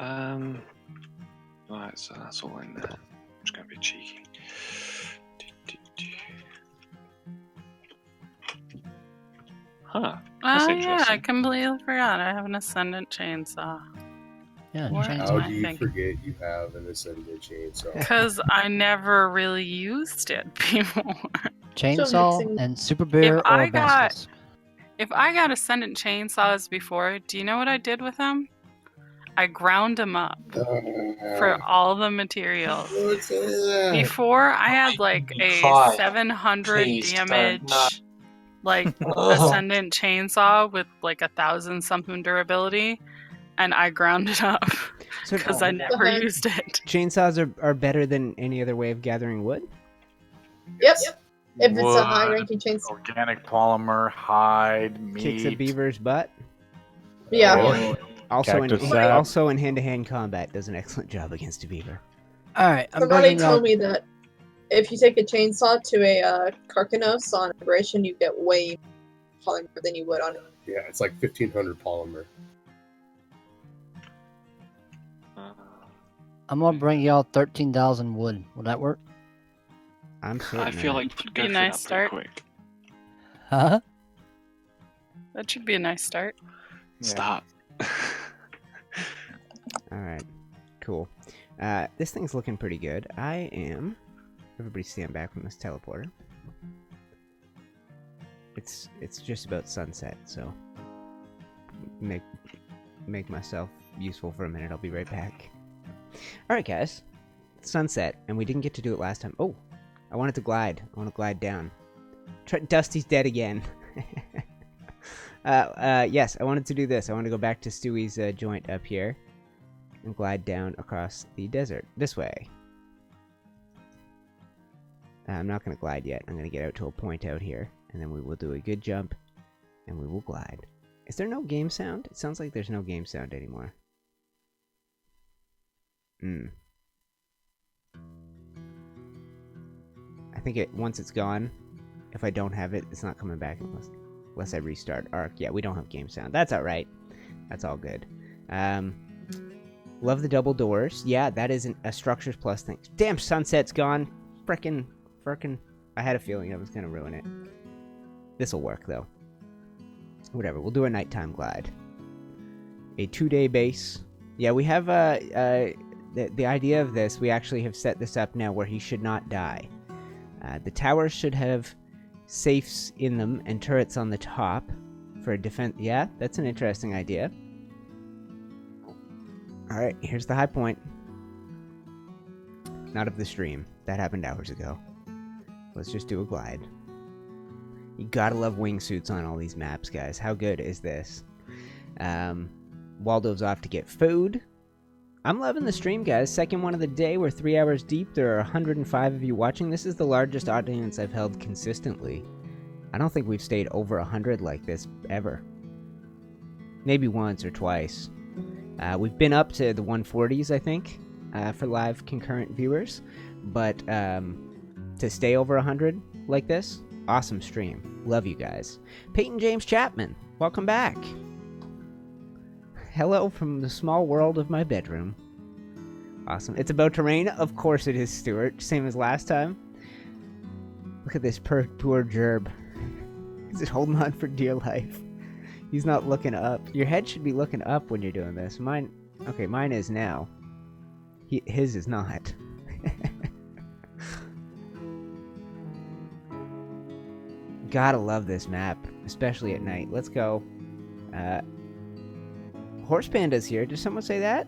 Right, so that's all in there. I'm just gonna be cheeky. Huh. That's oh yeah, I interesting. completely forgot. I have an ascendant chainsaw. Yeah, Where How am I do you thinking? forget you have an ascendant chainsaw? Because I never really used it before. Chainsaw and super bear If I or got- Basilisk. If I got ascendant chainsaws before, do you know what I did with them? I ground them up for all the materials. Before, I had like a Try. 700 Please don't. damage, No. like ascendant chainsaw with like 1,000 something durability, and I ground it up So- because I never used it. Chainsaws are better than any other way of gathering wood? Yep. If it's a Wood, high-ranking chainsaw. Organic polymer, hide, meat. Kicks a beaver's butt? Yeah. Also in hand-to-hand combat, does an excellent job against a beaver. Alright, I'm Somebody bringing told out... me that if you take a chainsaw to a Carcanos on abrasion, you get way more polymer than you would on it. Yeah, it's like 1,500 polymer. I'm gonna bring y'all 13,000 wood. Will that work? I'm I feel like Should go be a through nice that pretty start. quick. Huh? That should be a nice start. Start. Alright, cool. This thing's looking pretty good. Everybody stand back from this teleporter. It's just about sunset, so make myself useful for a minute. I'll be right back. Alright guys, it's sunset, and we didn't get to do it last time. Oh, I wanted to glide. I want to glide down. Dusty's dead again. Yes, I wanted to do this. I want to go back to Stewie's joint up here and glide down across the desert. This way. I'm not going to glide yet. I'm going to get out to a point out here, and then we will do a good jump, and we will glide. Is there no game sound? It sounds like there's no game sound anymore. I think once it's gone, if I don't have it, it's not coming back unless I restart Ark. Yeah, we don't have game sound. That's alright. That's all good. Love the double doors. Yeah, that isn't a Structures Plus thing. Damn, Sunset's gone. Frickin'. I had a feeling I was going to ruin it. This'll work, though. Whatever, we'll do a nighttime glide. A 2-day base. Yeah, we have the idea of this. We actually have set this up now where he should not die. The towers should have safes in them and turrets on the top for a defense. Yeah, that's an interesting idea. Alright, here's the high point. Not of the stream. That happened hours ago. Let's just do a glide. You gotta love wingsuits on all these maps, guys. How good is this? Waldo's off to get food. I'm loving the stream, guys. Second one of the day. We're 3 hours deep. There are 105 of you watching. This is the largest audience I've held consistently. I don't think we've stayed over 100 like this ever. Maybe once or twice. We've been up to the 140s, I think, for live concurrent viewers. But to stay over 100 like this, awesome stream. Love you guys. Peyton James Chapman, welcome back. Hello from the small world of my bedroom. Awesome. It's about to rain? Of course it is, Stuart. Same as last time. Look at this poor Jerb. He's just holding on for dear life. He's not looking up. Your head should be looking up when you're doing this. Mine is now. His is not. Gotta love this map, especially at night. Let's go. Horse Panda's here. Did someone say that?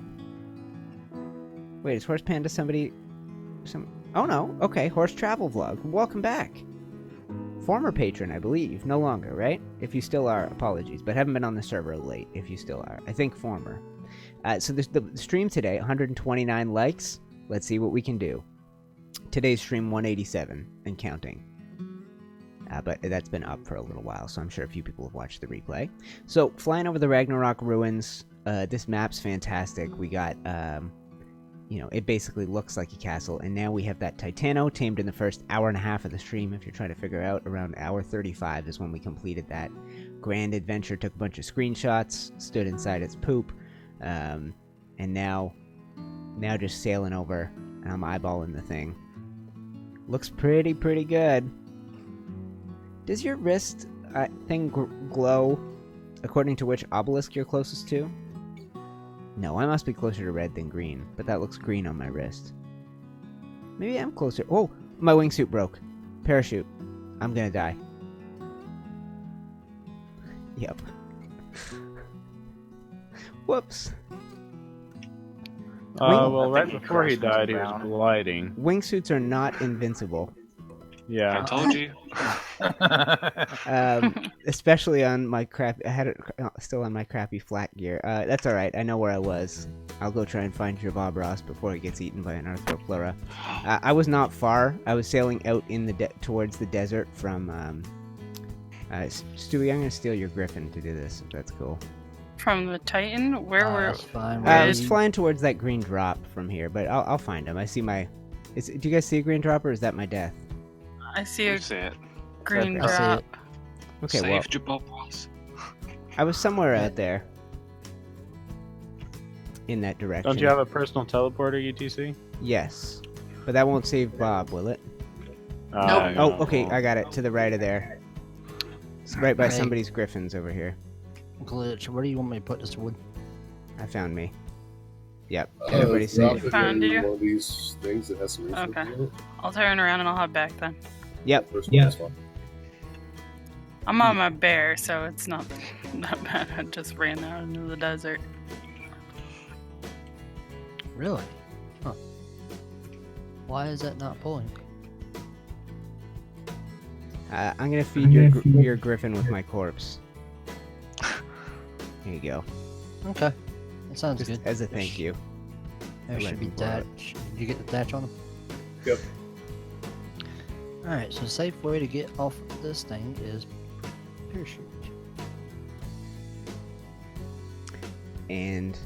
Wait, is Horse Panda somebody... Oh no, okay, Horse Travel Vlog. Welcome back. Former patron, I believe. No longer, right? If you still are, apologies. But haven't been on the server late, if you still are. I think former. So the stream today, 129 likes. Let's see what we can do. Today's stream, 187 and counting. But that's been up for a little while, so I'm sure a few people have watched the replay. So, flying over the Ragnarok ruins. This map's fantastic. We got, it basically looks like a castle. And now we have that Titano tamed in the first hour and a half of the stream. If you're trying to figure out, around hour 35 is when we completed that grand adventure. Took a bunch of screenshots, stood inside its poop. And now just sailing over, and I'm eyeballing the thing. Looks pretty good. Does your wrist thing glow according to which obelisk you're closest to? No, I must be closer to red than green, but that looks green on my wrist. Maybe I'm closer. Oh, my wingsuit broke. Parachute. I'm gonna die. Yep. Whoops. Well, right before he died, he was gliding. Wingsuits are not invincible. Yeah. I told you. Especially on my I had it still on my crappy flat gear. That's alright, I know where I was. I'll go try and find Jerboas before he gets eaten by an Arthropleura. I was not far. I was sailing out in towards the desert from... Stewie, I'm gonna steal your Griffin to do this, if that's cool. From the Titan? Where were... I was flying towards that green drop from here, but I'll find him. I see my... do you guys see a green drop, or is that my death? I see a see it. green Okay. drop. Okay, Save well... Jerboas. I was somewhere out there. In that direction. Don't you have a personal teleporter, UTC? Yes. But that won't save Bob, will it? Nope. Oh, okay, I got it. To the right of there. It's right by Hey. somebody's griffins over here. Glitch, where do you want me to put this wood? I found me. Yep. Everybody's drop safe. it Found in you? one of these things that has some resources Okay. in it. I'll turn around and I'll head back then. Yep. First one is fine. I'm on my bear, so it's not that bad. I just ran out into the desert. Really? Huh. Why is that not pulling? I'm gonna feed your griffin with my corpse. There you go. Okay. That sounds Just good. as a thank you. There Let should be me borrow it. thatch. Did you get the thatch on them? Yep. Alright, so a safe way to get off of this thing is parachute. And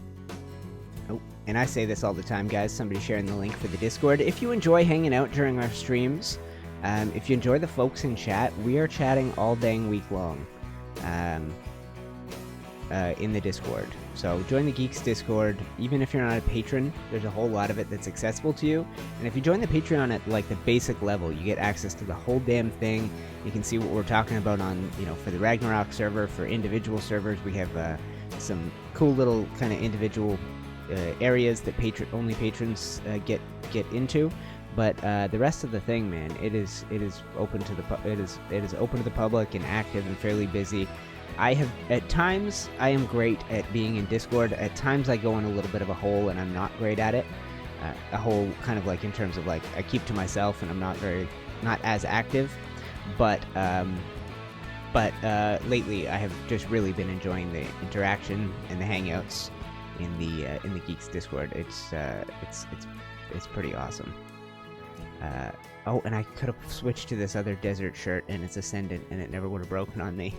I say this all the time, guys. Somebody sharing the link for the Discord. If you enjoy hanging out during our streams, if you enjoy the folks in chat, we are chatting all dang week long. in the Discord. So join the Geeks Discord. Even if you're not a patron, there's a whole lot of it that's accessible to you. And if you join the Patreon at like the basic level, you get access to the whole damn thing. You can see what we're talking about on, for the Ragnarok server. For individual servers, we have some cool little kind of individual areas that only patrons get into. But the rest of the thing, man, it is open to the public and active and fairly busy. At times I am great at being in Discord. At times I go in a little bit of a hole and I'm not great at it. A hole kind of like in terms of like I keep to myself and I'm not as active. But lately I have just really been enjoying the interaction and the hangouts in the Geeks Discord. It's pretty awesome. Oh, and I could have switched to this other desert shirt and it's Ascendant and it never would have broken on me.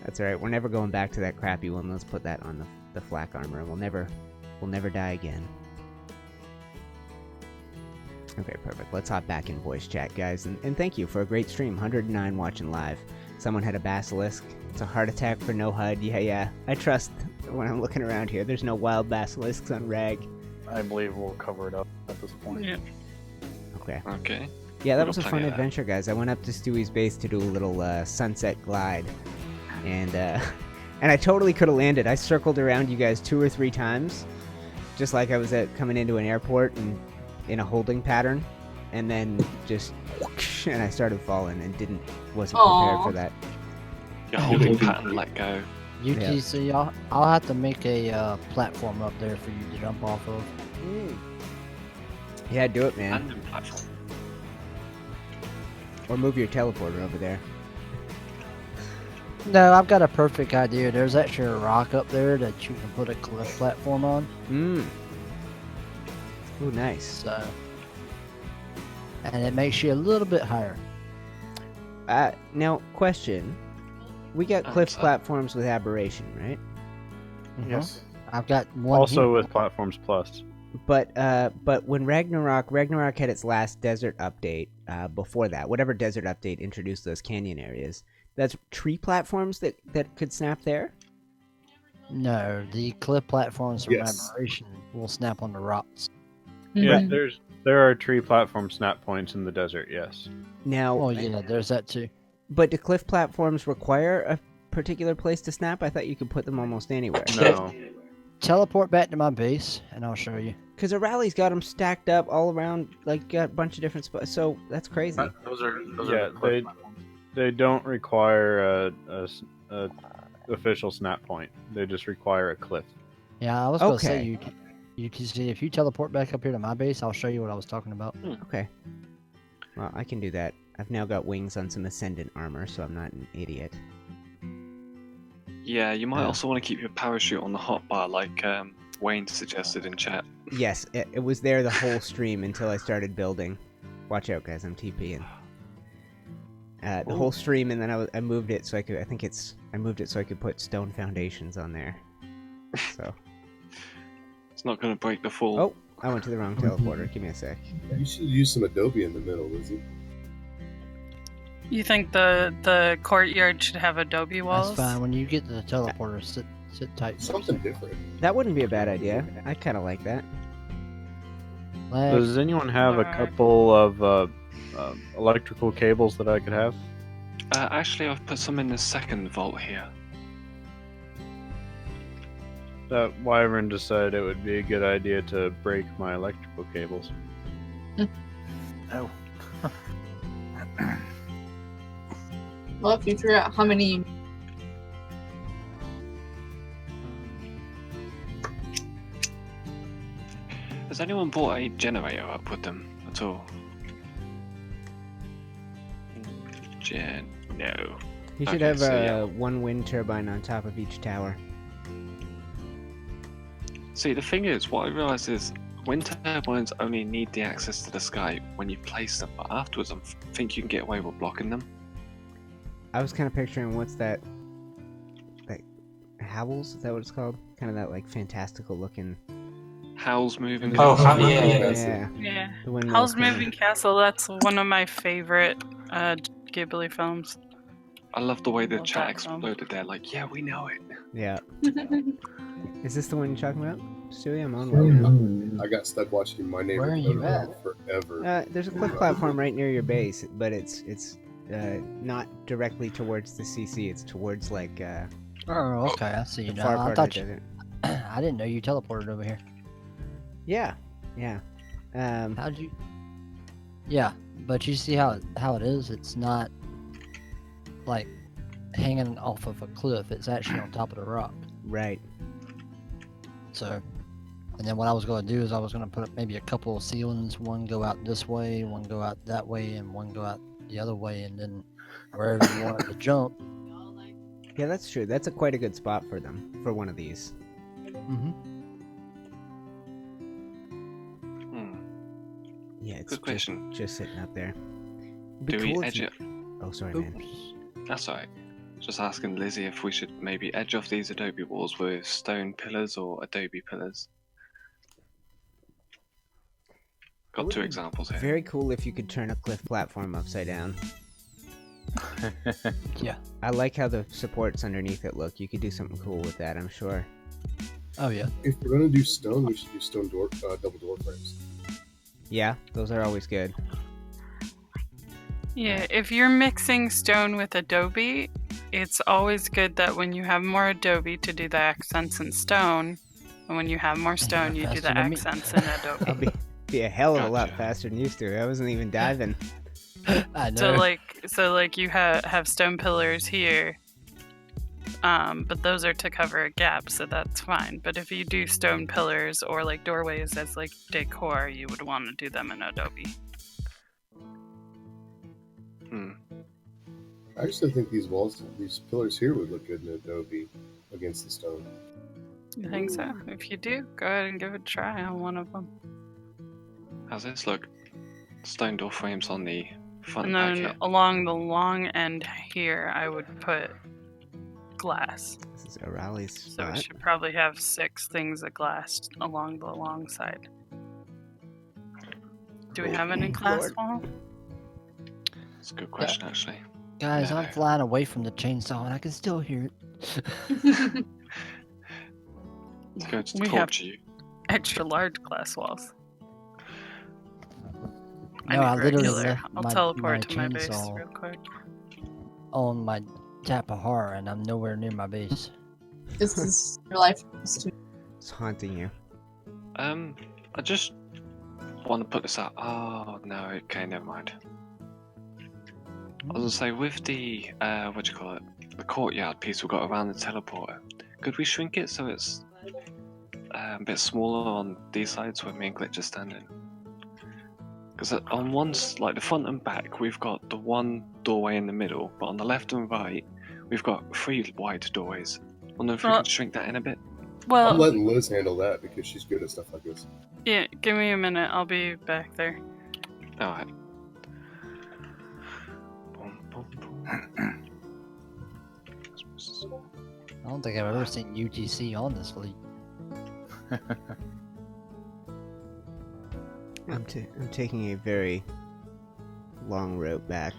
That's alright, we're never going back to that crappy one. Let's put that on the flak armor and we'll never die again. Okay, perfect. Let's hop back in voice chat, guys. And thank you for a great stream. 109 watching live. Someone had a basilisk. It's a heart attack for no HUD. Yeah. I trust when I'm looking around here. There's no wild basilisks on Rag. I believe we'll cover it up at this point. Yeah. Okay. Yeah, that was a fun adventure, guys. I went up to Stewie's base to do a little sunset glide. And I totally could have landed. I circled around you guys 2 or 3 times. Just like I was coming into an airport and in a holding pattern. And then just whoosh, and I started falling and wasn't prepared for that. Your holding pattern let go. UTC, I'll have to make a platform up there for you to jump off of. Yeah, do it, man. Random platform. Or move your teleporter over there. No, I've got a perfect idea. There's actually a rock up there that you can put a cliff platform on. Ooh, nice. So, and it makes you a little bit higher. Now, question. We got cliff platforms with aberration, right? Yes. I've got one. Also with Platforms Plus. But when Ragnarok had its last desert update, before that, whatever desert update introduced those canyon areas, that's tree platforms that could snap there? No, the cliff platforms from aberration will snap on the rocks. Yeah, there are tree platform snap points in the desert, yes. Now, oh yeah, there's that too. But do cliff platforms require a particular place to snap? I thought you could put them almost anywhere. No. Teleport back to my base, and I'll show you. Because Arahli's got them stacked up all around, like, got a bunch of different spots. So that's crazy. Those are they don't require a official snap point. They just require a cliff. Yeah, I was going to say, you can see if you teleport back up here to my base, I'll show you what I was talking about. Okay. Well, I can do that. I've now got wings on some Ascendant armor, so I'm not an idiot. Yeah, you might also want to keep your parachute on the hotbar, like Wayne suggested in chat. Yes, it was there the whole stream until I started building. Watch out, guys! I'm TPing. The whole stream, and then I moved it so I could. I moved it so I could put stone foundations on there. So it's not going to break the fall. Oh, I went to the wrong teleporter. Give me a sec. You should use some Adobe in the middle, Lizzie. You think the courtyard should have adobe walls? That's fine. When you get to the teleporter, sit tight. Something different. That wouldn't be a bad idea. I kind of like that. Does anyone have a couple of electrical cables that I could have? Actually, I've put some in the second vault here. That Wyvern decided it would be a good idea to break my electrical cables. Oh. Well, if you figure out how many. Has anyone bought a generator up with them at all? No. You should have one wind turbine on top of each tower. See, the thing is, what I realised is wind turbines only need the access to the sky when you place them, but afterwards I think you can get away with blocking them. I was kind of picturing what's that? Like Howls? Is that what it's called? Kind of that like fantastical looking. Howl's Moving Oh, Castle. Yeah. Howl's Moving Castle. That's one of my favorite Ghibli films. I love the way the chat exploded there. Like, yeah, we know it. Yeah. Is this the one you're talking about, Stewie? I'm on one. I got stuck watching My Neighbor Where are you Totoro forever. There's a cliff platform right near your base, but it's not directly towards the CC. It's towards like Oh, okay. I see you the far now. I part thought of you. it. I didn't know you teleported over here. Yeah. How'd you? Yeah, but you see how it is. It's not like hanging off of a cliff. It's actually on top of the rock. Right. So, and then what I was going to do is I was going to put up maybe a couple of ceilings. One go out this way, one go out that way, and one go out the other way, and then wherever you wanted to jump. Yeah, that's true. That's quite a good spot for them for one of these. Mm-hmm. Yeah, it's Good question. Just sitting up there. Do we edge it? Oh, sorry, man. That's alright. Just asking Lizzie if we should maybe edge off these adobe walls with stone pillars or adobe pillars. Got two examples here. Very cool if you could turn a cliff platform upside down. Yeah. I like how the supports underneath it look. You could do something cool with that, I'm sure. Oh, yeah. If we're gonna do stone, we should do stone door, double door frames. Yeah, those are always good. Yeah, if you're mixing stone with adobe, it's always good that when you have more adobe to do the accents in stone, and when you have more stone, you do the accents in adobe. I'll be a hell of a lot faster than used to. I wasn't even diving. I know. So like you have stone pillars here, but those are to cover a gap, so that's fine. But if you do stone pillars or like doorways as like decor, you would want to do them in adobe. I actually think these pillars here would look good in adobe against the stone. You think so? If you do, go ahead and give it a try on one of them. How's this look? Stone door frames on the front And back then here. along the long end here, I would put glass. This is Arahli's So spot. we should probably have 6 things of glass along the long side. Do we have any glass wall? That's a good question, actually. Guys, No. I'm flying away from the chainsaw and I can still hear it. Let's go to We talk have to you. extra large glass walls. No, I literally regular. left I'll my teleport to my base chainsaw real quick. on my tap of horror and I'm nowhere near my base. This is your life. It's haunting you. I just want to put this out. Oh, no, okay, never mind. I was gonna say, with the, what do you call it? The courtyard piece we've got around the teleporter, could we shrink it so it's a bit smaller on these sides where me and Glitch are standing? Because on like the front and back, we've got the one doorway in the middle, but on the left and right, we've got 3 wide doorways. I wonder if we could shrink that in a bit. Well, I'm letting Liz handle that because she's good at stuff like this. yeah, give me a minute. I'll be back there. Alright. I don't think I've ever seen UTC on this fleet. I'm taking a very long route back.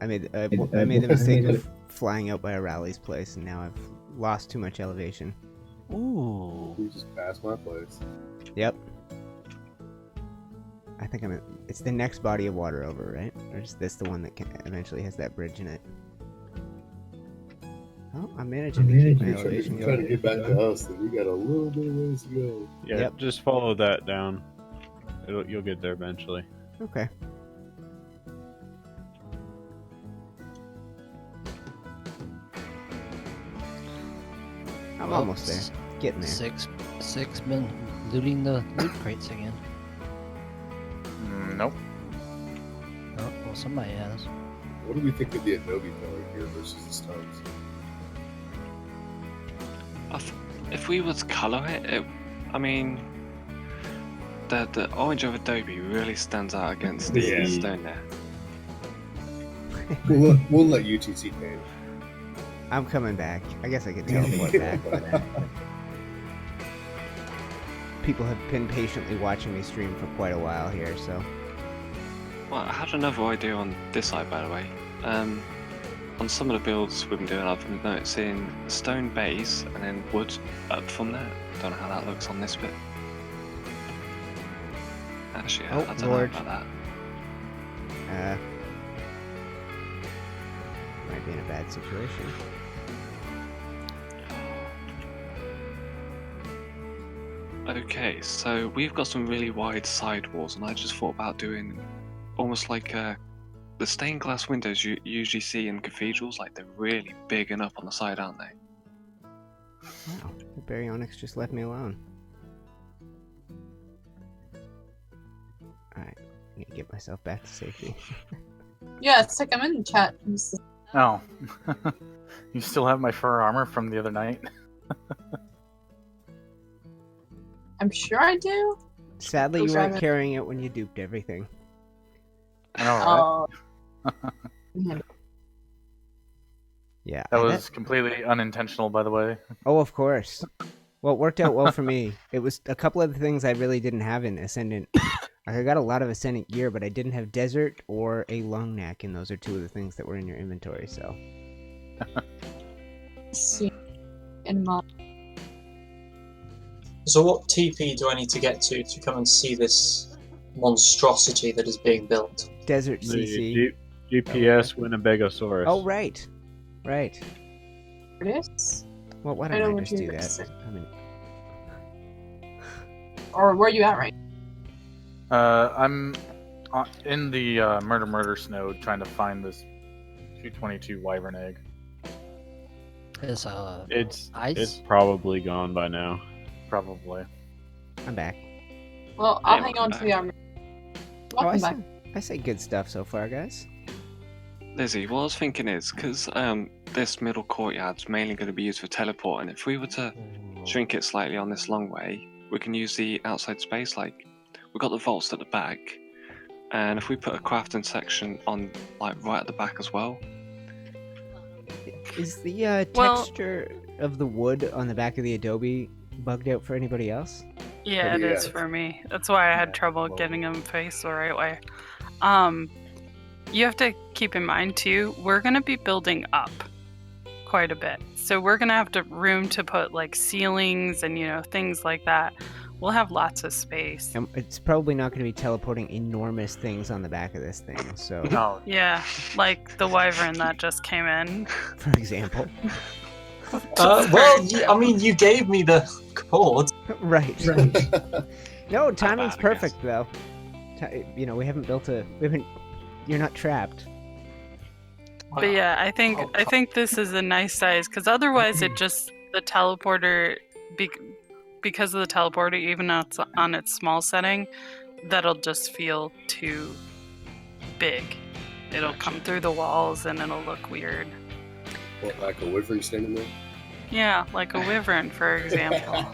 I made the mistake of flying out by Arahli's place, and now I've lost too much elevation. Ooh. You just passed my place. Yep. I think it's the next body of water over, right? Or is this the one that eventually has that bridge in it? Oh, I'm managing to keep my elevation Trying to going. get back to us, and we got a little bit of ways to go. Yeah, Yep. just follow that down. You'll get there eventually. Okay. I'm almost there. Getting there. Six been looting the loot crates again. Nope. Oh, well, somebody has. What do we think of the Adobe pillar here versus the stones? If we was to colour it, I mean, the orange of Adobe really stands out against the stone there. We'll let UTC pay. I'm coming back. I guess I could teleport back. People have been patiently watching me stream for quite a while here, so. Well, I had another idea on this side, by the way. on some of the builds we've been doing, I've been noticing stone base and then wood up from there. Don't know how that looks on this bit. Actually, I don't know about that. Might be in a bad situation. Okay, so we've got some really wide side walls, and I just thought about doing almost like the stained glass windows you usually see in cathedrals. Like, they're really big and up on the side, aren't they? Wow, the Baryonyx just left me alone. Alright, I need to get myself back to safety. Yeah, it's like I'm in the chat. Oh. You still have my fur armor from the other night? I'm sure I do. Sadly, you weren't carrying it when you duped everything. I know, right? Yeah. That was completely unintentional, by the way. Oh, of course. Well, it worked out well for me. It was a couple of the things I really didn't have in Ascendant. I got a lot of Ascendant gear, but I didn't have Desert or a Long Neck, and those are two of the things that were in your inventory, so. See. In my... So what TP do I need to get to come and see this monstrosity that is being built? Desert CC. GPS Winnebagosaurus. Oh, right. Right. It is? Well, why don't I just do that? I mean... Or where are you at right now? I'm in the Murder Snode trying to find this 222 Wyvern egg. It's ice? It's probably gone by now. Probably. I'm back. Well, I'll hang on to the armor. Welcome back. I say good stuff so far, guys. Lizzie, what I was thinking is, because this middle courtyard's mainly going to be used for teleporting, if we were to shrink it slightly on this long way, we can use the outside space. Like, we've got the vaults at the back, and if we put a crafting section on, like, right at the back as well. Is the texture of the wood on the back of the Adobe bugged out for anybody else? Yeah, it is for me. That's why I had trouble getting them faced the right way. You have to keep in mind too, we're gonna be building up quite a bit. So we're gonna have room to put like ceilings and things like that. We'll have lots of space. And it's probably not going to be teleporting enormous things on the back of this thing, so... No. Yeah, like the wyvern that just came in. For example. Well, I mean, you gave me the chord. Right. No, timing's perfect, though. We haven't built a... You're not trapped. But yeah, I think this is a nice size, because otherwise the teleporter... Because of the teleporter, even though it's on its small setting, that'll just feel too big. It'll come through the walls and it'll look weird. What, like a wyvern standing there? Yeah, like a wyvern, for example.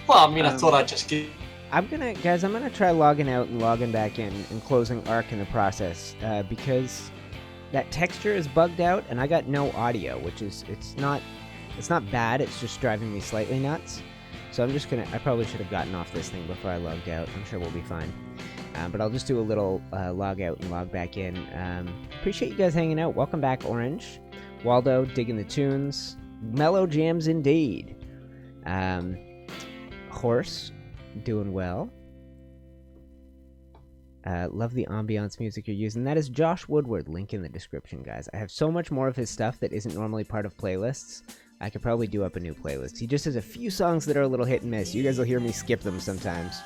Well, I mean, I thought I'd just give... I'm gonna try logging out and logging back in and closing Ark in the process, because that texture is bugged out and I got no audio, which is, it's not bad, it's just driving me slightly nuts. So I'm just I probably should have gotten off this thing before I logged out. I'm sure we'll be fine. But I'll just do a little log out and log back in. Appreciate you guys hanging out. Welcome back, Orange. Waldo, digging the tunes. Mellow jams indeed. Horse, doing well. Love the ambiance music you're using. That is Josh Woodward. Link in the description, guys. I have so much more of his stuff that isn't normally part of playlists. I could probably do up a new playlist. He just has a few songs that are a little hit and miss. You guys will hear me skip them sometimes.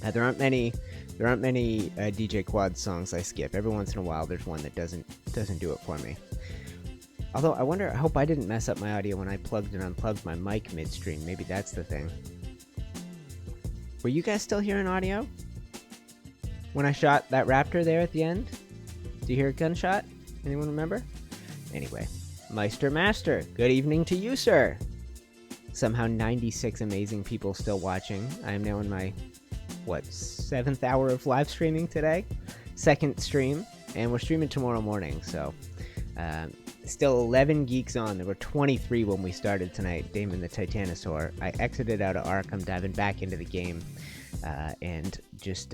There aren't many DJ Quad songs I skip. Every once in a while, there's one that doesn't do it for me. Although I hope I didn't mess up my audio when I plugged and unplugged my mic midstream. Maybe that's the thing. Were you guys still hearing audio when I shot that raptor there at the end? Do you hear a gunshot? Anyone remember? Anyway. Meister Master, good evening to you, sir. Somehow 96 amazing people still watching. I am now in my, 7th hour of live streaming today? 2nd stream, and we're streaming tomorrow morning, so... still 11 geeks on. There were 23 when we started tonight, Damon the Titanosaur. I exited out of Ark. I'm diving back into the game, and just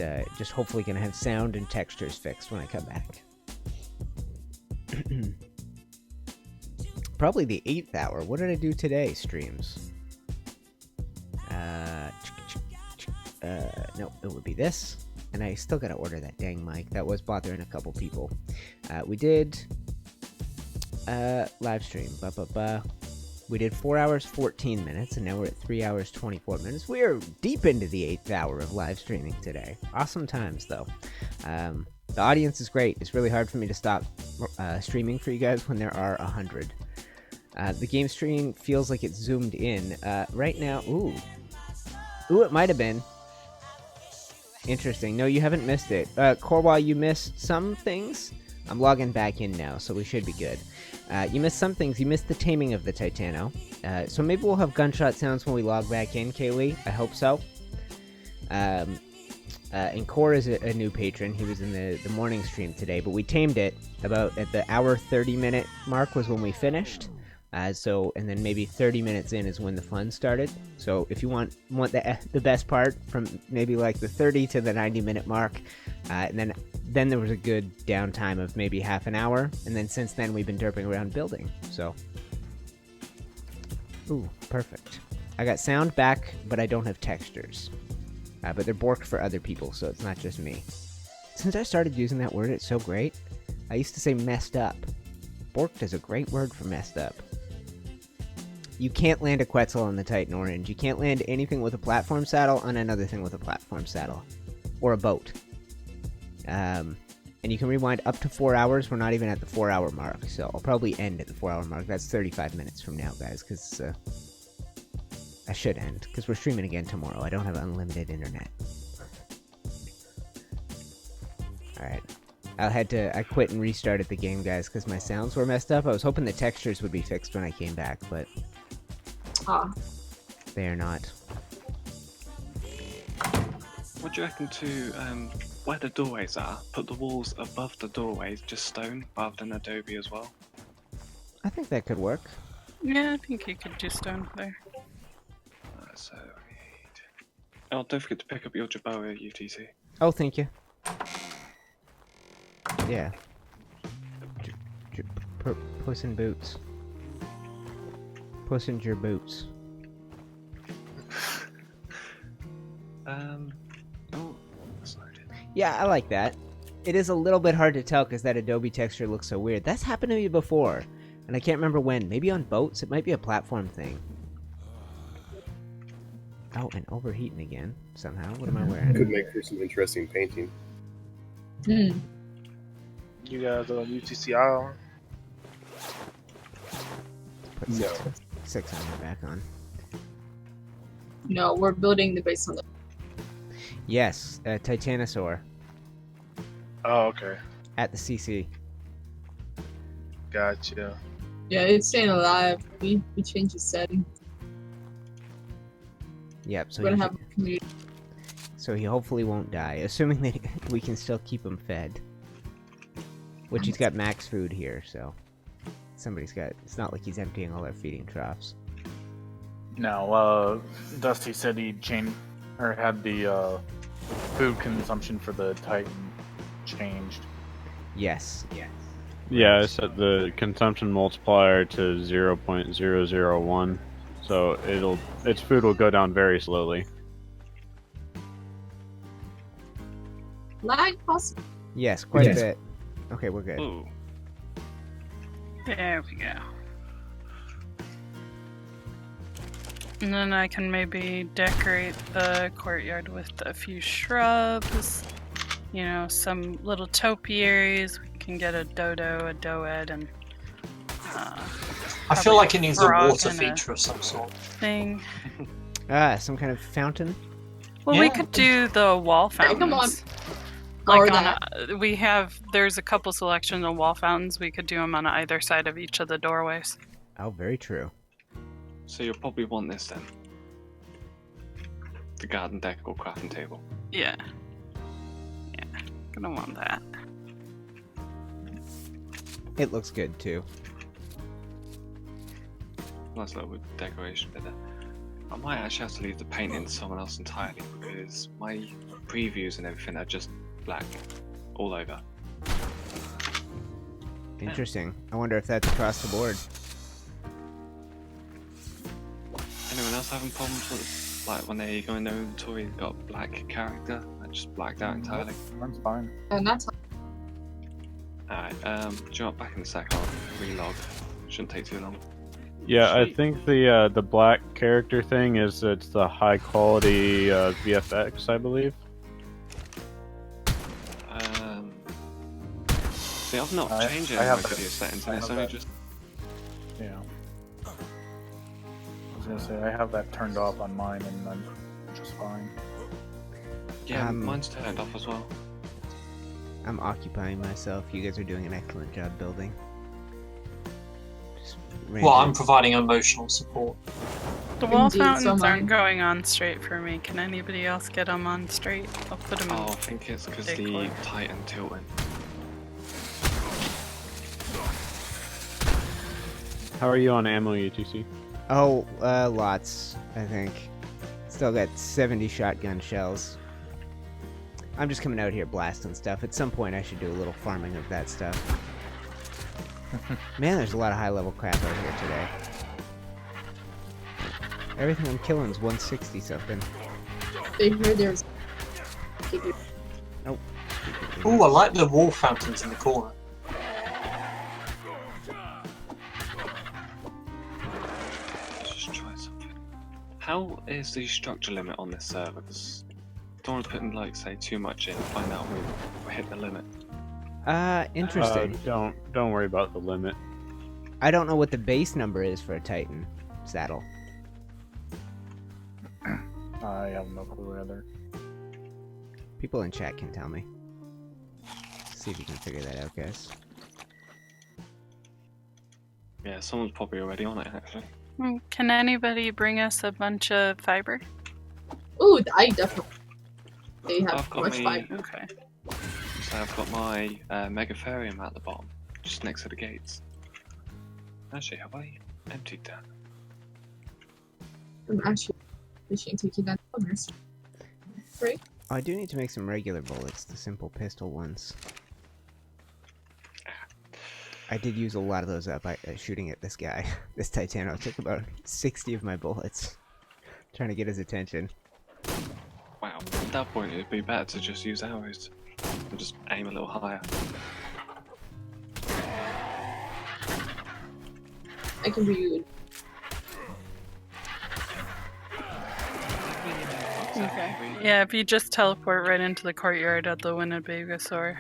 hopefully gonna have sound and textures fixed when I come back. probably the 8th hour. What did I do today, streams? No, it would be this. And I still gotta order that dang mic. That was bothering a couple people. We did live stream. We did 4 hours 14 minutes, and now we're at 3 hours 24 minutes. We are deep into the 8th hour of live streaming today. Awesome times, though. The audience is great. It's really hard for me to stop streaming for you guys when there are 100. The game stream feels like it's zoomed in. Right now, ooh, it might have been. Interesting. No, you haven't missed it. Corwall, you missed some things. I'm logging back in now, so we should be good. You missed some things. You missed the taming of the Titano. So maybe we'll have gunshot sounds when we log back in, Kaylee. I hope so. And Core is a new patron. He was in the morning stream today, but we tamed it about at the hour 30-minute mark was when we finished. And then maybe 30 minutes in is when the fun started. So if you want the best part from maybe like the 30 to the 90-minute mark, and then there was a good downtime of maybe half an hour, and then since then we've been derping around building. So, ooh, perfect. I got sound back, but I don't have textures. But they're borked for other people, so it's not just me. Since I started using that word, it's so great. I used to say messed up. Borked is a great word for messed up. You can't land a Quetzal on the Titan Orange. You can't land anything with a platform saddle on another thing with a platform saddle. Or a boat. And you can rewind up to 4 hours. We're not even at the 4 hour mark, so I'll probably end at the 4 hour mark. That's 35 minutes from now, guys, because I should end, because we're streaming again tomorrow. I don't have unlimited internet. Alright. I quit and restarted the game, guys, because my sounds were messed up. I was hoping the textures would be fixed when I came back, but they are not. What do you reckon to where the doorways are? Put the walls above the doorways, just stone, rather than adobe as well. I think that could work. Yeah, I think you could do stone there. So we need... Oh, don't forget to pick up your Jerboa UTC. Oh, thank you. Yeah. Puss in Boots. Puss in your boots. Oh, that's loaded. Yeah, I like that. It is a little bit hard to tell because that Adobe texture looks so weird. That's happened to me before, and I can't remember when. Maybe on boats? It might be a platform thing. Oh, and overheating again, somehow. What am I wearing? Could make for some interesting painting. You guys on UTCR? Put 600 back on. No, we're building the base on the... Yes, Titanosaur. Oh, okay. At the CC. Gotcha. Yeah, it's staying alive. We changed the setting. Yep, so we're gonna have a community. So he hopefully won't die, assuming that we can still keep him fed. Which he's got max food here, so somebody's got. It's not like he's emptying all our feeding troughs. No, Dusty said he changed or had the food consumption for the Titan changed. Yes. Yeah, I set the consumption multiplier to 0.001, so its food will go down very slowly. Lag possible. Yes, quite a bit. Okay, we're good. Ooh. There we go. And then I can maybe decorate the courtyard with a few shrubs, you know, some little topiaries. We can get a dodo, a doed, and I feel like it needs a frog water and feature of some sort. Thing. Some kind of fountain? Well, we could do the wall fountains. Come on. Like there's a couple selections of wall fountains. We could do them on either side of each of the doorways. Oh, very true. So you'll probably want this then. The garden deck or crafting table. Yeah. Yeah, gonna want that. It looks good too. Nice little decoration bit there. I might actually have to leave the painting to someone else entirely because my previews and everything are just black all over. Interesting. I wonder if that's across the board. else having problems with, like, when they go in their inventory, they've got a black character and just blacked out entirely? That's fine. And that's Alright, do you want back in a sec? I'll relog. Shouldn't take too long. Yeah, I think the black character thing is it's the high quality VFX, I believe. See, I've not changed any of my video settings, and it's only just. Yeah. I was gonna say I have that turned off on mine, and I'm just fine. Yeah, mine's turned off as well. I'm occupying myself. You guys are doing an excellent job building. Well, I'm providing emotional support. The wall fountains aren't going on straight for me. Can anybody else get them on straight? I'll put them in. Oh, I think it's because the Titan tilting. How are you on ammo, UTC? Oh, lots, I think. Still got 70 shotgun shells. I'm just coming out here blasting stuff. At some point I should do a little farming of that stuff. Man, there's a lot of high-level crap out here today. Everything I'm killing is 160 something. They heard there's. Nope. Ooh, I like the wall fountains in the corner. Let's just try something. How is the structure limit on this server? Because I don't want to put in, like, say, too much in and find out we hit the limit. Interesting. Don't worry about the limit. I don't know what the base number is for a Titan saddle. I have no clue either. People in chat can tell me. See if you can figure that out, guys. Yeah, someone's probably already on it, actually. Can anybody bring us a bunch of fiber? Ooh, I definitely. They have I've got much me- fiber. Okay. So I've got my Megatherium at the bottom, just next to the gates. Actually, have I emptied that? I'm actually wishing to keep that corners. Right? Oh, I do need to make some regular bullets, the simple pistol ones. I did use a lot of those up by shooting at this guy. This Titano took about 60 of my bullets. Trying to get his attention. Wow, at that point it'd be better to just use arrows and just aim a little higher. I can be. Okay. Yeah, if you just teleport right into the courtyard of the Winnebagosaur,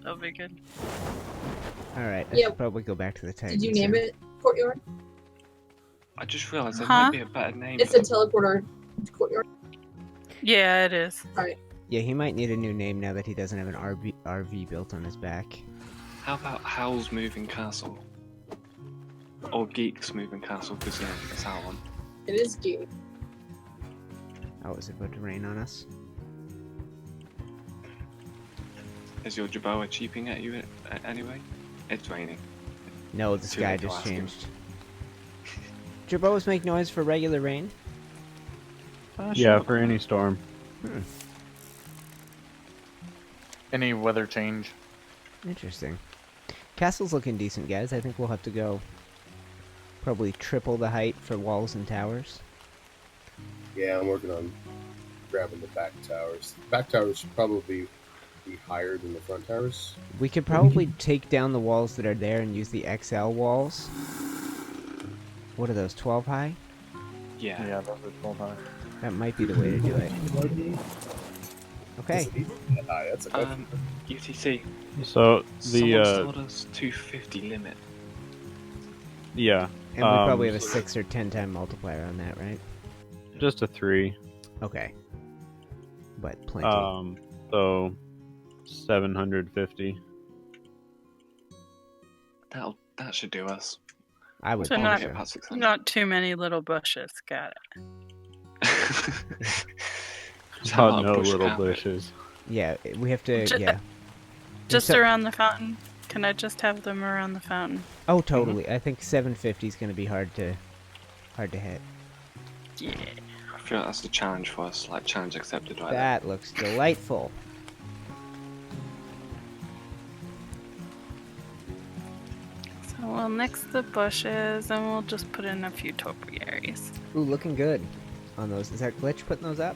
that'll be good. Alright, I Yeah. should probably go back to the Titan. Did you name it Courtyard? I just realised there Huh? might be a better name. It's a teleporter courtyard. Yeah, it is. Alright. Yeah, he might need a new name now that he doesn't have an RV built on his back. How about Howl's Moving Castle? Or Geeks Moving Castle, because yeah, it's our one. It is geek. Oh, is it about to rain on us? Is your Jerboa cheaping at you anyway? It's raining. No, the Too sky late to just ask him. changed. Jerboas make noise for regular rain? Yeah, for any storm. Any weather change. Interesting. Castle's looking decent, guys. I think we'll have to go probably triple the height for walls and towers. Yeah, I'm working on grabbing the back towers. The back towers should probably be higher than the front towers. We could probably take down the walls that are there and use the XL walls. What are those, 12 high? Yeah. Yeah, those are 12 high. That might be the way to do it. Okay. That's a UTC. So Someone the told us 250 limit. yeah, And we probably have a 6 or 10 time multiplier on that, right? just a 3. Okay. But plenty. So 750. That should do us. I would So think not, so. About 600. not too many little bushes. Got it. Just have Not a no bush little carpet. bushes. Yeah, we have to, Ju- yeah. Just So- around the fountain. Can I just have them around the fountain? Oh, totally. I think 750 is going to be hard to hit. Yeah. I feel like that's the challenge for us, like challenge accepted right That looks delightful. So we'll nix the bushes and we'll just put in a few topiaries. Ooh, looking good on those. Is that Glitch putting those up?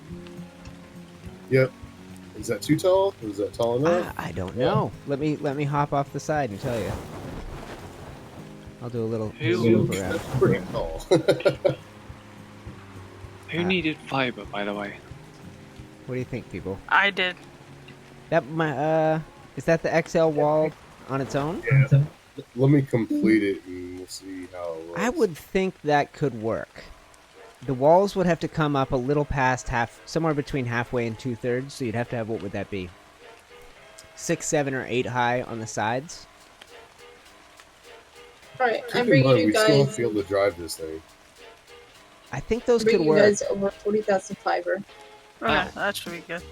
Yep. Is that too tall? Or is that tall enough? I don't know. Let me hop off the side and tell you. I'll do a little swoop around. That's pretty tall. Who needed fiber, by the way? What do you think, people? I did. That is that the XL wall on its own? Yeah. Let me complete it and we'll see how it works. I would think that could work. The walls would have to come up a little past somewhere between halfway and 2/3. So you'd have to have, what would that be? 6, 7, or 8 high on the sides. Alright, Keep I'm in bringing mind, you we still have guys. to be able to drive this thing. I think those I'm could bringing you work. guys over 40,000 fiber. Okay, that should be good.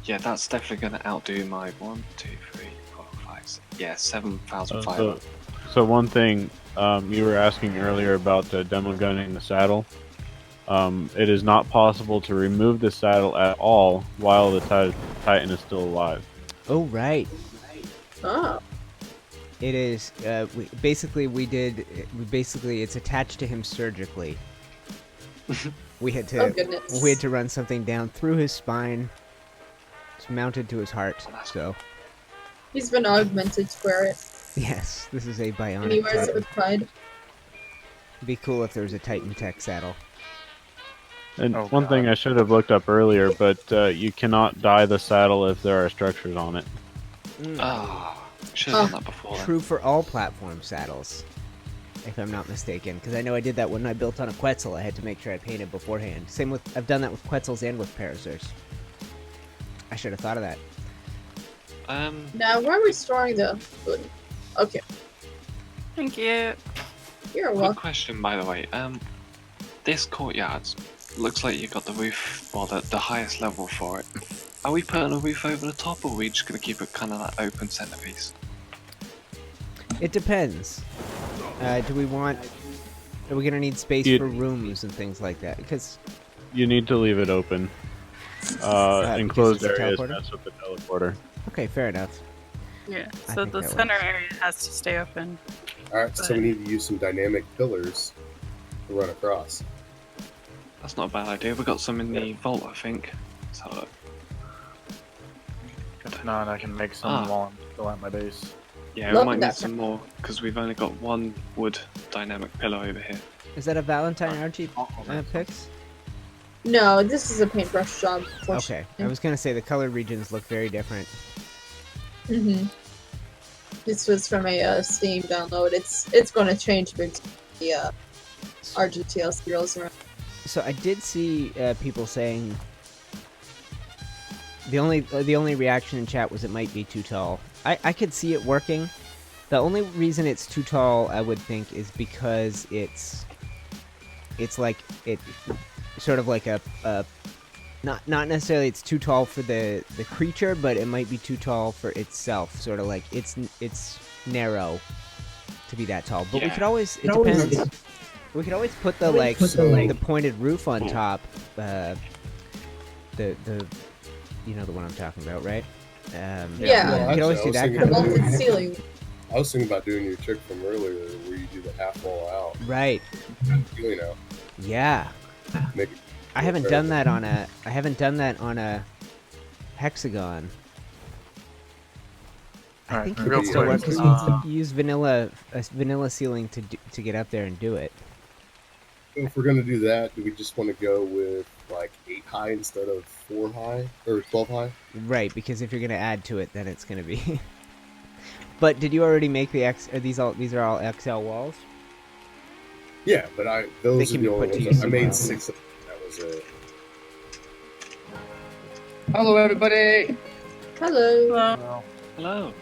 Yeah, that's definitely going to outdo my 1, 2, 3, 4, 5, 6. Yeah, 7,000 fiber. So one thing you were asking earlier about the demo gunning the saddle. It is not possible to remove the saddle at all while the Titan is still alive. Oh, right. Oh. It is. It's attached to him surgically. We had to. Oh, goodness. We had to run something down through his spine. It's mounted to his heart. So. He's been augmented for it. Yes, this is a bionic. And he wears it with pride. It'd be cool if there was a Titan Tech saddle. And one thing I should have looked up earlier, but you cannot dye the saddle if there are structures on it. Should have done that before. True for all platform saddles, if I'm not mistaken. Because I know I did that when I built on a Quetzal. I had to make sure I painted beforehand. Same with, I've done that with Quetzals and with Parasurs. I should have thought of that. Now, where are we storing the food? Okay. Thank you. You're Quick welcome. question, by the way. This courtyard looks like you got the roof, well, the highest level for it. Are we putting a roof over the top, or are we just going to keep it kind of that open centerpiece? It depends. Do we want? Are we gonna need space for rooms and things like that? Because you need to leave it open. Enclosed areas. That's with the teleporter. Okay, fair enough. Yeah. So the center area has to stay open. Alright, so we need to use some dynamic pillars to run across. That's not a bad idea. We got some in the vault, I think. Let's have a look. Good to know, and I can make some while I'm still at my base. Yeah, we might need some more, because we've only got one wood dynamic pillar over here. Is that a Valentine RG picks? No, this is a paintbrush job. Okay, I was gonna say the color regions look very different. This was from a Steam download. It's going to change with the RGTLC rolls around. So I did see people saying the only reaction in chat was it might be too tall. I could see it working. The only reason it's too tall, I would think, is because it's like sort of like a not necessarily it's too tall for the creature, but it might be too tall for itself. Sort of like it's narrow to be that tall. But we could always depends. We could always put the the pointed roof on top. The you know the one I'm talking about, right? Yeah. We could always do that kind of vaulted ceiling. I was thinking about doing your trick from earlier where you do the half wall out. Right. You know. Yeah. Make it I haven't done that on a hexagon. I think you could still work because you use vanilla ceiling to get up there and do it. If we're gonna do that, do we just want to go with like 8 high instead of 4 high or 12 high? Right, because if you're gonna add to it, then it's gonna be. But did you already make the X? These are all XL walls? Yeah, but those are the only ones. I made 6 of them. That was it. Hello, everybody. Hello. Hello.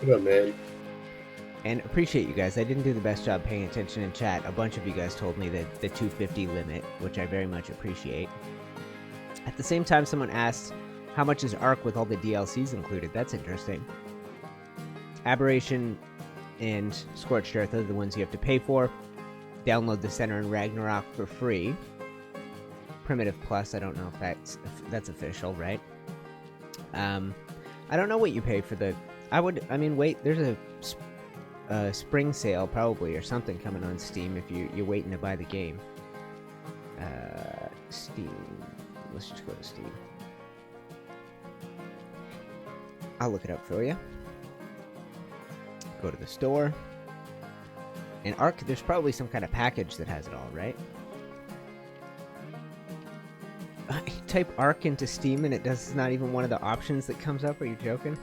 What up, man? And appreciate you guys. I didn't do the best job paying attention in chat. A bunch of you guys told me that the 250 limit, which I very much appreciate. At the same time, someone asked, how much is Ark with all the DLCs included? That's interesting. Aberration and Scorched Earth are the ones you have to pay for. Download the Center and Ragnarok for free. Primitive Plus, I don't know if that's official, right? I don't know what you pay for the... I mean, wait, there's a spring sale probably or something coming on Steam if you're waiting to buy the game. Steam. Let's just go to Steam. I'll look it up for you. Go to the store. In Ark, there's probably some kind of package that has it all, right? I type Ark into Steam and it's not even one of the options that comes up. Are you joking?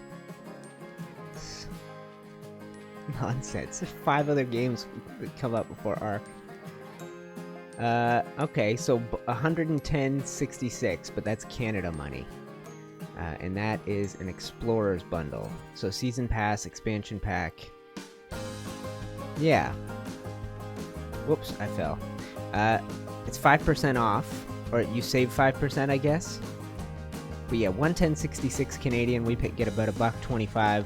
It's nonsense. There's 5 other games that come up before Ark. Okay, so 110.66, but that's Canada money. And that is an Explorer's bundle. So Season Pass, Expansion Pack. Yeah. Whoops, I fell. It's 5% off. Or you save 5%, I guess. But yeah, 110.66 Canadian. We get about $1.25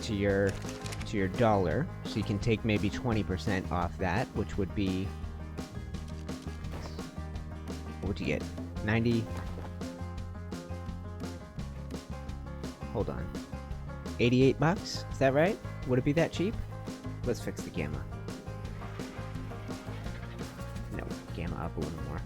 to your dollar. So you can take maybe 20% off that, which would be... What would you get? 90... Hold on. 88 bucks? Is that right? Would it be that cheap? Let's fix the gamma. No, gamma up a little more.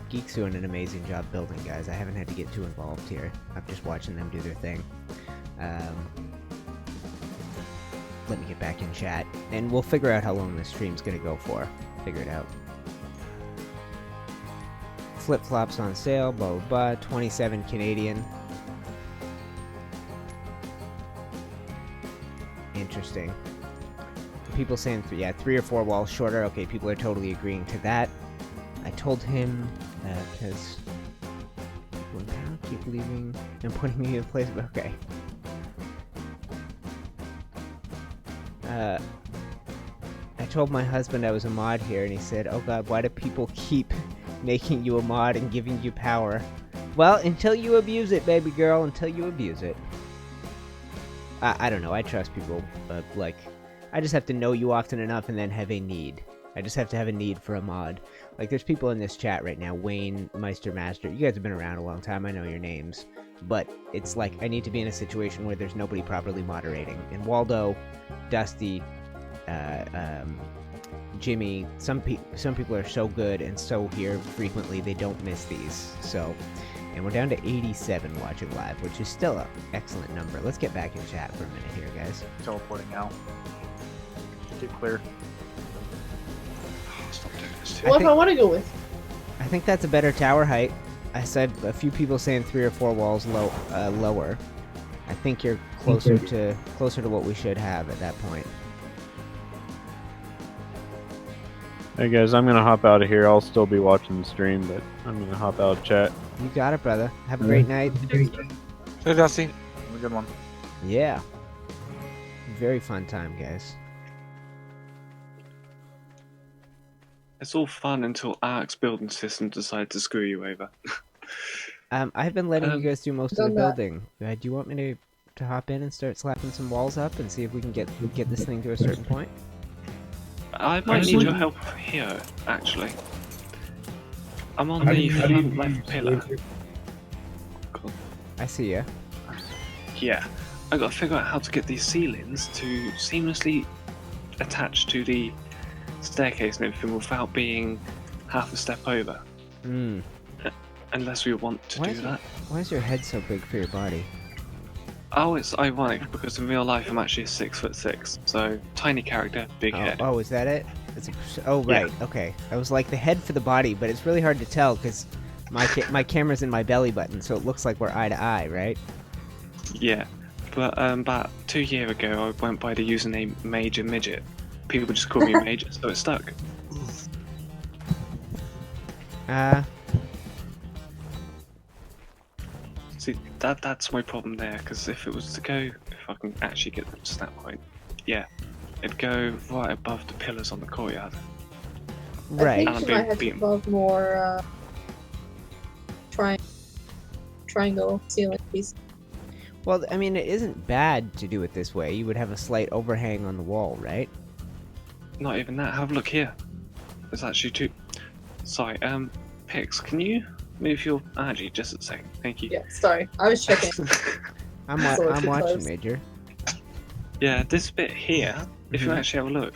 Geeks doing an amazing job building, guys. I haven't had to get too involved here. I'm just watching them do their thing. Let me get back in chat, and we'll figure out how long this stream's gonna go for. Figure it out. Flip-flops on sale, blah blah blah, 27 Canadian. Interesting. People saying, yeah, 3 or 4 walls shorter. Okay, people are totally agreeing to that. I told him, because... keep leaving and putting me in place, okay. I told my husband I was a mod here, and he said, oh god, why do people keep making you a mod and giving you power? Well, until you abuse it, baby girl, until you abuse it. I don't know, I trust people, but, like, I just have to know you often enough and then have a need. I just have to have a need for a mod. Like, there's people in this chat right now, Wayne, Meister Master, you guys have been around a long time, I know your names. But it's like, I need to be in a situation where there's nobody properly moderating. And Waldo, Dusty, Jimmy, some people are so good and so here frequently, they don't miss these. So, and we're down to 87 watching live, which is still an excellent number. Let's get back in chat for a minute here, guys. Teleporting out. Get clear. What if I want to go with? I think that's a better tower height. I said a few people saying 3 or 4 walls lower. I think you're closer to what we should have at that point. Hey guys, I'm gonna hop out of here. I'll still be watching the stream, but I'm gonna hop out of chat. You got it, brother. Have a great night. Hey, Dusty. Have a good one. Yeah. Very fun time, guys. It's all fun until Ark's building system decides to screw you over. I've been letting you guys do most of the building. Do you want me to hop in and start slapping some walls up and see if we can get this thing to a certain point? I might need your help here, actually. I'm on the front left pillar. Cool. I see ya. Yeah, I gotta figure out how to get these ceilings to seamlessly attach to the staircase and everything without being half a step over. Unless we want to do that. Why is your head so big for your body? Oh, it's ironic because in real life I'm actually 6'6", so tiny character, big head. Oh, is that it? Oh, right. Yeah. Okay. I was like the head for the body, but it's really hard to tell because my camera's in my belly button, so it looks like we're eye to eye, right? Yeah, but about 2 years ago I went by the username Major Midget. People just call me Major, so it stuck. See, that's my problem there, because if it was to go, if I can actually get the snap point, yeah, it'd go right above the pillars on the courtyard. Right. I think she might have to above more triangle ceiling piece. Well, I mean, it isn't bad to do it this way. You would have a slight overhang on the wall, right? Not even that. Have a look here. There's actually two. Sorry, Pix, can you move your energy just a second? Thank you. Yeah, sorry. I was checking. I'm watching, Major. Yeah, this bit here, if you actually have a look,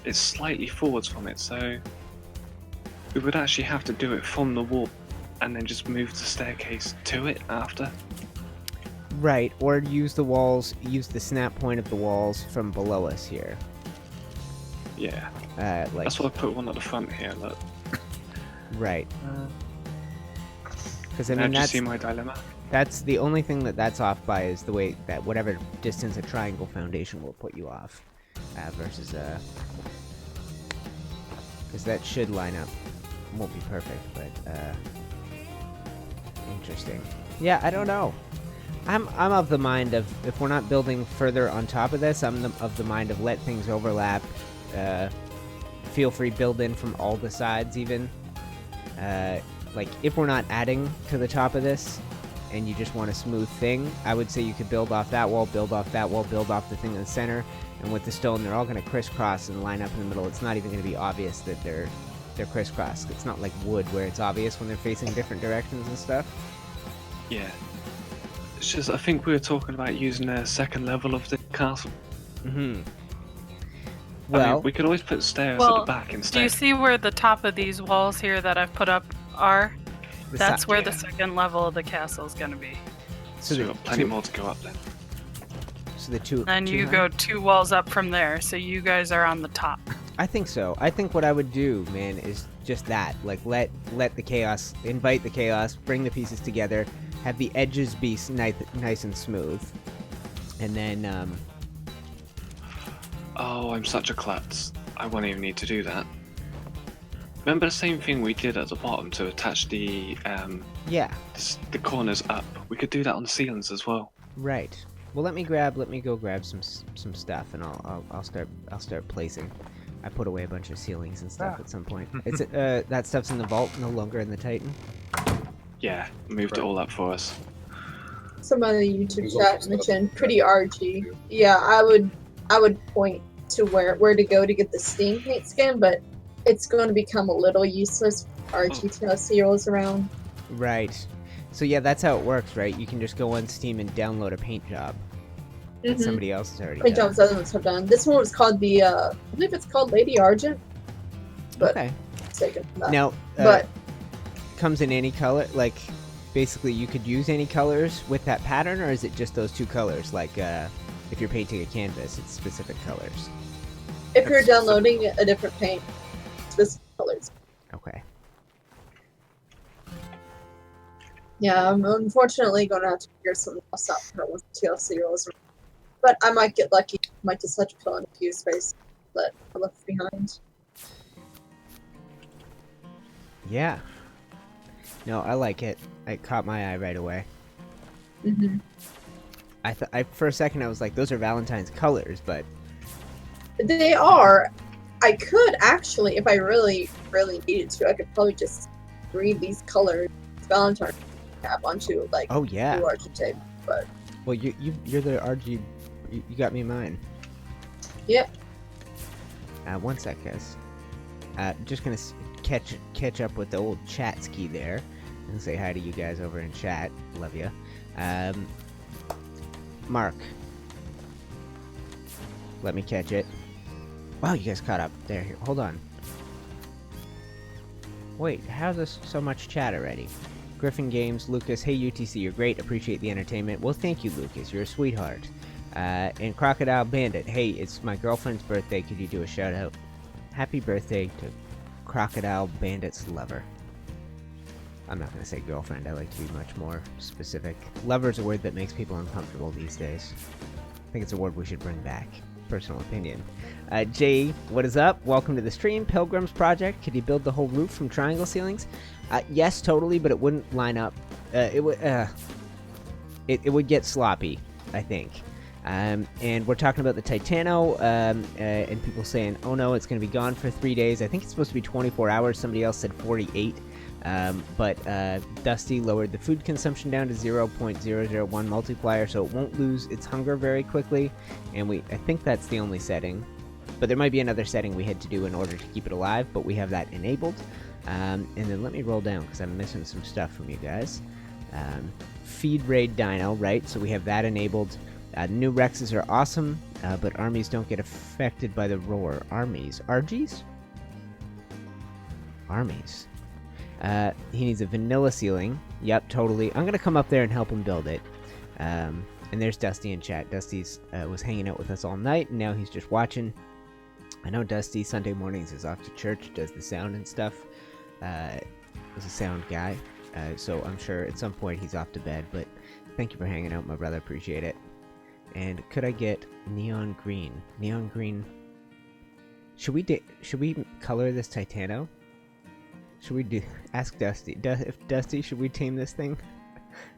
it's slightly forwards from it, so we would actually have to do it from the wall and then just move the staircase to it after. Right, or use the walls, use the snap point of the walls from below us here. Yeah. Like, that's why I put one at the front here, look. Right. Because I Now mean, do you that's see my dilemma? That's the only thing that's off by is the way that whatever distance a triangle foundation will put you off, versus because that should line up. Won't be perfect, but interesting. Yeah, I don't know. I'm of the mind of if we're not building further on top of this, I'm of the mind of let things overlap. Feel free build in from all the sides even. Like if we're not adding to the top of this, and you just want a smooth thing, I would say you could build off that wall, build off that wall, build off the thing in the center, and with the stone, they're all going to crisscross and line up in the middle. It's not even going to be obvious that they're crisscrossed. It's not like wood where it's obvious when they're facing different directions and stuff. Yeah. It's just, I think we were talking about using a second level of the castle. Mm-hmm. Well, I mean, we could always put stairs at the back instead. Do you see where the top of these walls here that I've put up are? That's where the second level of the castle is going to be. So we've got plenty more to go up then. So the two. And you go 2 walls up from there, so you guys are on the top. I think so. I think what I would do, man, is just that. Like let the chaos, invite the chaos, bring the pieces together, have the edges be nice and smooth, and then. Oh, I'm such a klutz. I won't even need to do that. Remember the same thing we did at the bottom to attach the the corners up. We could do that on the ceilings as well. Right. Well, let me go grab some stuff, and I'll start placing. I put away a bunch of ceilings and stuff at some point. It's that stuff's in the vault, no longer in the Titan. Yeah, moved it all up for us. Someone in the YouTube chat mentioned pretty RG. Yeah, I would point to where to go to get the steam paint skin, but it's going to become a little useless if RGTLC rolls around. Right. So yeah, that's how it works, right? You can just go on Steam and download a paint job that somebody else has already paint done. jobs other ones have done. This one was called the, I believe it's called Lady Argent. But okay. Taken from that. Now, but comes in any color, like basically you could use any colors with that pattern, or is it just those 2 colors? Like if you're painting a canvas, it's specific colors. If you're downloading a different paint, specific colors. Okay. Yeah, I'm unfortunately going to have to figure something else out for once the TLC rolls around. But I might get lucky. Might just have to fill in a few spaces that I left behind. Yeah. No, I like it. It caught my eye right away. Mm-hmm. I for a second I was like, those are Valentine's colors, but they are. I could actually, if I really, really needed to, I could probably just read these colors Valentine cap onto like oh yeah, blue RG tape. But well, you're the RG. You got me mine. Yep. One sec, guys. Just gonna catch up with the old chat ski there, and say hi to you guys over in chat. Love ya. Mark. Let me catch it. Wow, you guys caught up. There, here. Hold on. Wait, how's this so much chat already? Griffin Games, Lucas, hey UTC, you're great, appreciate the entertainment. Well, thank you, Lucas, you're a sweetheart. And Crocodile Bandit, hey, it's my girlfriend's birthday, could you do a shout out? Happy birthday to Crocodile Bandit's lover. I'm not going to say girlfriend, I like to be much more specific. Lover's a word that makes people uncomfortable these days. I think it's a word we should bring back. Personal opinion. Jay, what is up? Welcome to the stream. Pilgrim's Project. Could you build the whole roof from triangle ceilings? Yes, totally, but it wouldn't line up. It would get sloppy, I think. And we're talking about the Titano, and people saying, oh no, it's going to be gone for 3 days. I think it's supposed to be 24 hours. Somebody else said 48. But Dusty lowered the food consumption down to 0.001 multiplier, so it won't lose its hunger very quickly. And I think that's the only setting. But there might be another setting we had to do in order to keep it alive, but we have that enabled. And then let me roll down, because I'm missing some stuff from you guys. Feed Raid Dino, right? So we have that enabled. New Rexes are awesome. but armies don't get affected by the roar. Armies. Argies? Armies. He needs a vanilla ceiling. Yep, totally. I'm gonna come up there and help him build it. And there's Dusty in chat. Dusty's was hanging out with us all night, and now he's just watching. I know Dusty Sunday mornings is off to church, does the sound and stuff. Is a sound guy, so I'm sure at some point he's off to bed. But thank you for hanging out, my brother. Appreciate it. And could I get neon green? Neon green. Should we color this Titano? Should we ask Dusty? If Dusty, should we tame this thing,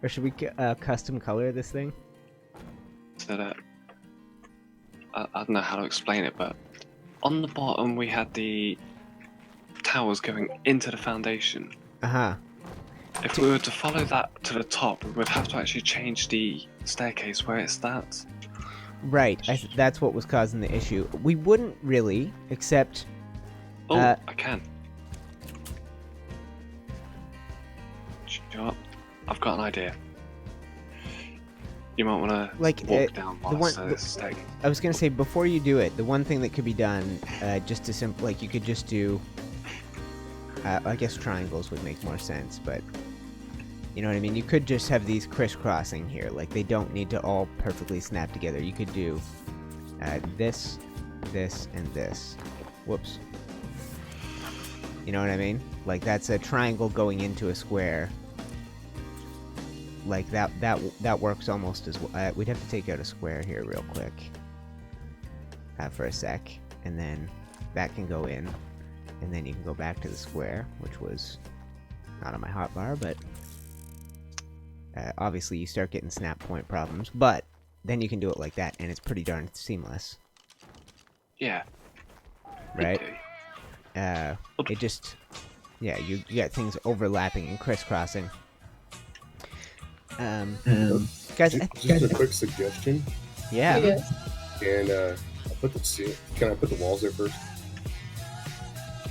or should we custom color this thing? So that I don't know how to explain it, but on the bottom we had the towers going into the foundation. If we were to follow that to the top, we would have to actually change the staircase where it starts. Right, that's what was causing the issue. We wouldn't really, except... Oh, I can. You know what? I've got an idea. You might want to walk down the staircase. I was going to say, before you do it, the one thing that could be done, just to like, you could just do... I guess triangles would make more sense, but... You know what I mean? You could just have these crisscrossing here. Like, they don't need to all perfectly snap together. You could do this, this, and this. Whoops. You know what I mean? Like, that's a triangle going into a square. Like, that works almost as well. We'd have to take out a square here real quick. For a sec. And then that can go in. And then you can go back to the square, which was not on my hotbar, but... obviously, you start getting snap point problems, but then you can do it like that, and it's pretty darn seamless. Yeah. Right? It just... Yeah, you got things overlapping and crisscrossing. Guys, just a quick suggestion. Yeah. And can I put the walls there first?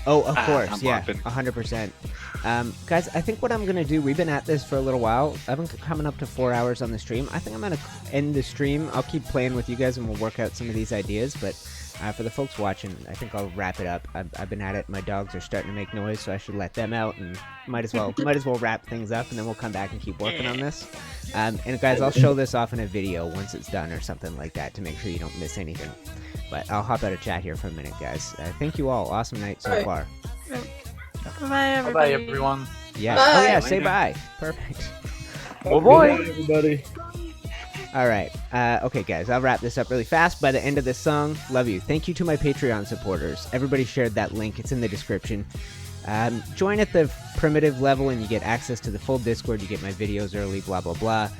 Oh, of course, yeah, 100%. Guys, I think what I'm going to do, we've been at this for a little while. I've been coming up to 4 hours on the stream. I think I'm going to end the stream. I'll keep playing with you guys and we'll work out some of these ideas, but for the folks watching, I think I'll wrap it up. I've been at it. My dogs are starting to make noise, so I should let them out, and might as well wrap things up, and then we'll come back and keep working on this. And guys, I'll show this off in a video once it's done or something like that to make sure you don't miss anything. But I'll hop out of chat here for a minute, guys. Thank you all. Awesome night so far. Bye, everybody. Bye, everyone. Yeah. Bye. Oh, yeah, say bye. Perfect. Oh, boy. Everybody. All right. Okay, guys, I'll wrap this up really fast. By the end of this song, love you. Thank you to my Patreon supporters. Everybody shared that link. It's in the description. Join at the primitive level and you get access to the full Discord. You get my videos early, blah, blah, blah.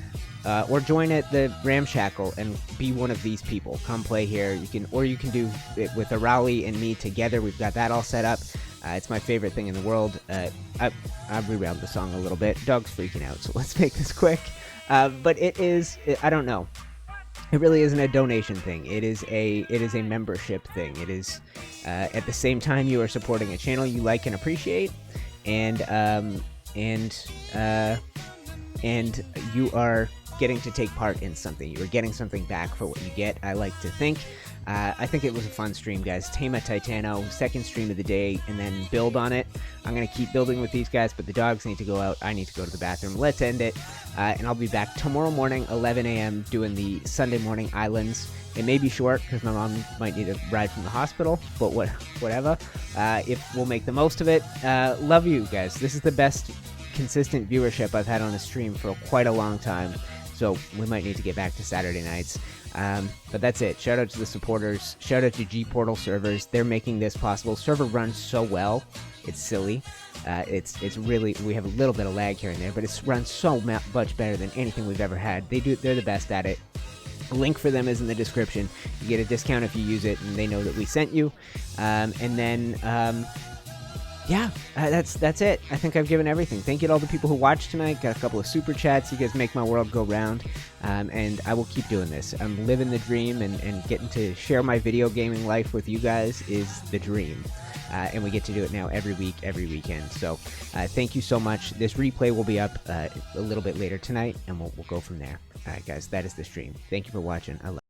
Or join at the Ramshackle and be one of these people. Come play here. You can do it with Arahli and me together. We've got that all set up. It's my favorite thing in the world. I'll rewound the song a little bit. Dog's freaking out, so let's make this quick. But I don't know. It really isn't a donation thing. It is a membership thing. It is at the same time you are supporting a channel you like and appreciate, and you are getting to take part in something. You are getting something back for what you get, I like to think. I think it was a fun stream, guys. Tame a Titano, second stream of the day, and then build on it. I'm going to keep building with these guys, but the dogs need to go out. I need to go to the bathroom. Let's end it. And I'll be back tomorrow morning, 11 a.m., doing the Sunday morning islands. It may be short, because my mom might need a ride from the hospital, but whatever. If we'll make the most of it. Love you, guys. This is the best consistent viewership I've had on a stream for quite a long time. So we might need to get back to Saturday nights. But that's it. Shout out to the supporters. Shout out to G-Portal servers. They're making this possible. Server runs so well. It's silly. It's really, we have a little bit of lag here and there, but it's run so much better than anything we've ever had. They're the best at it. The link for them is in the description. You get a discount if you use it, and they know that we sent you. Yeah, that's it. I think I've given everything. Thank you to all the people who watched tonight. Got a couple of super chats. You guys make my world go round. And I will keep doing this. I'm living the dream, and getting to share my video gaming life with you guys is the dream. And we get to do it now every week, every weekend. So thank you so much. This replay will be up a little bit later tonight, and we'll go from there. All right, guys, that is the stream. Thank you for watching. I love you.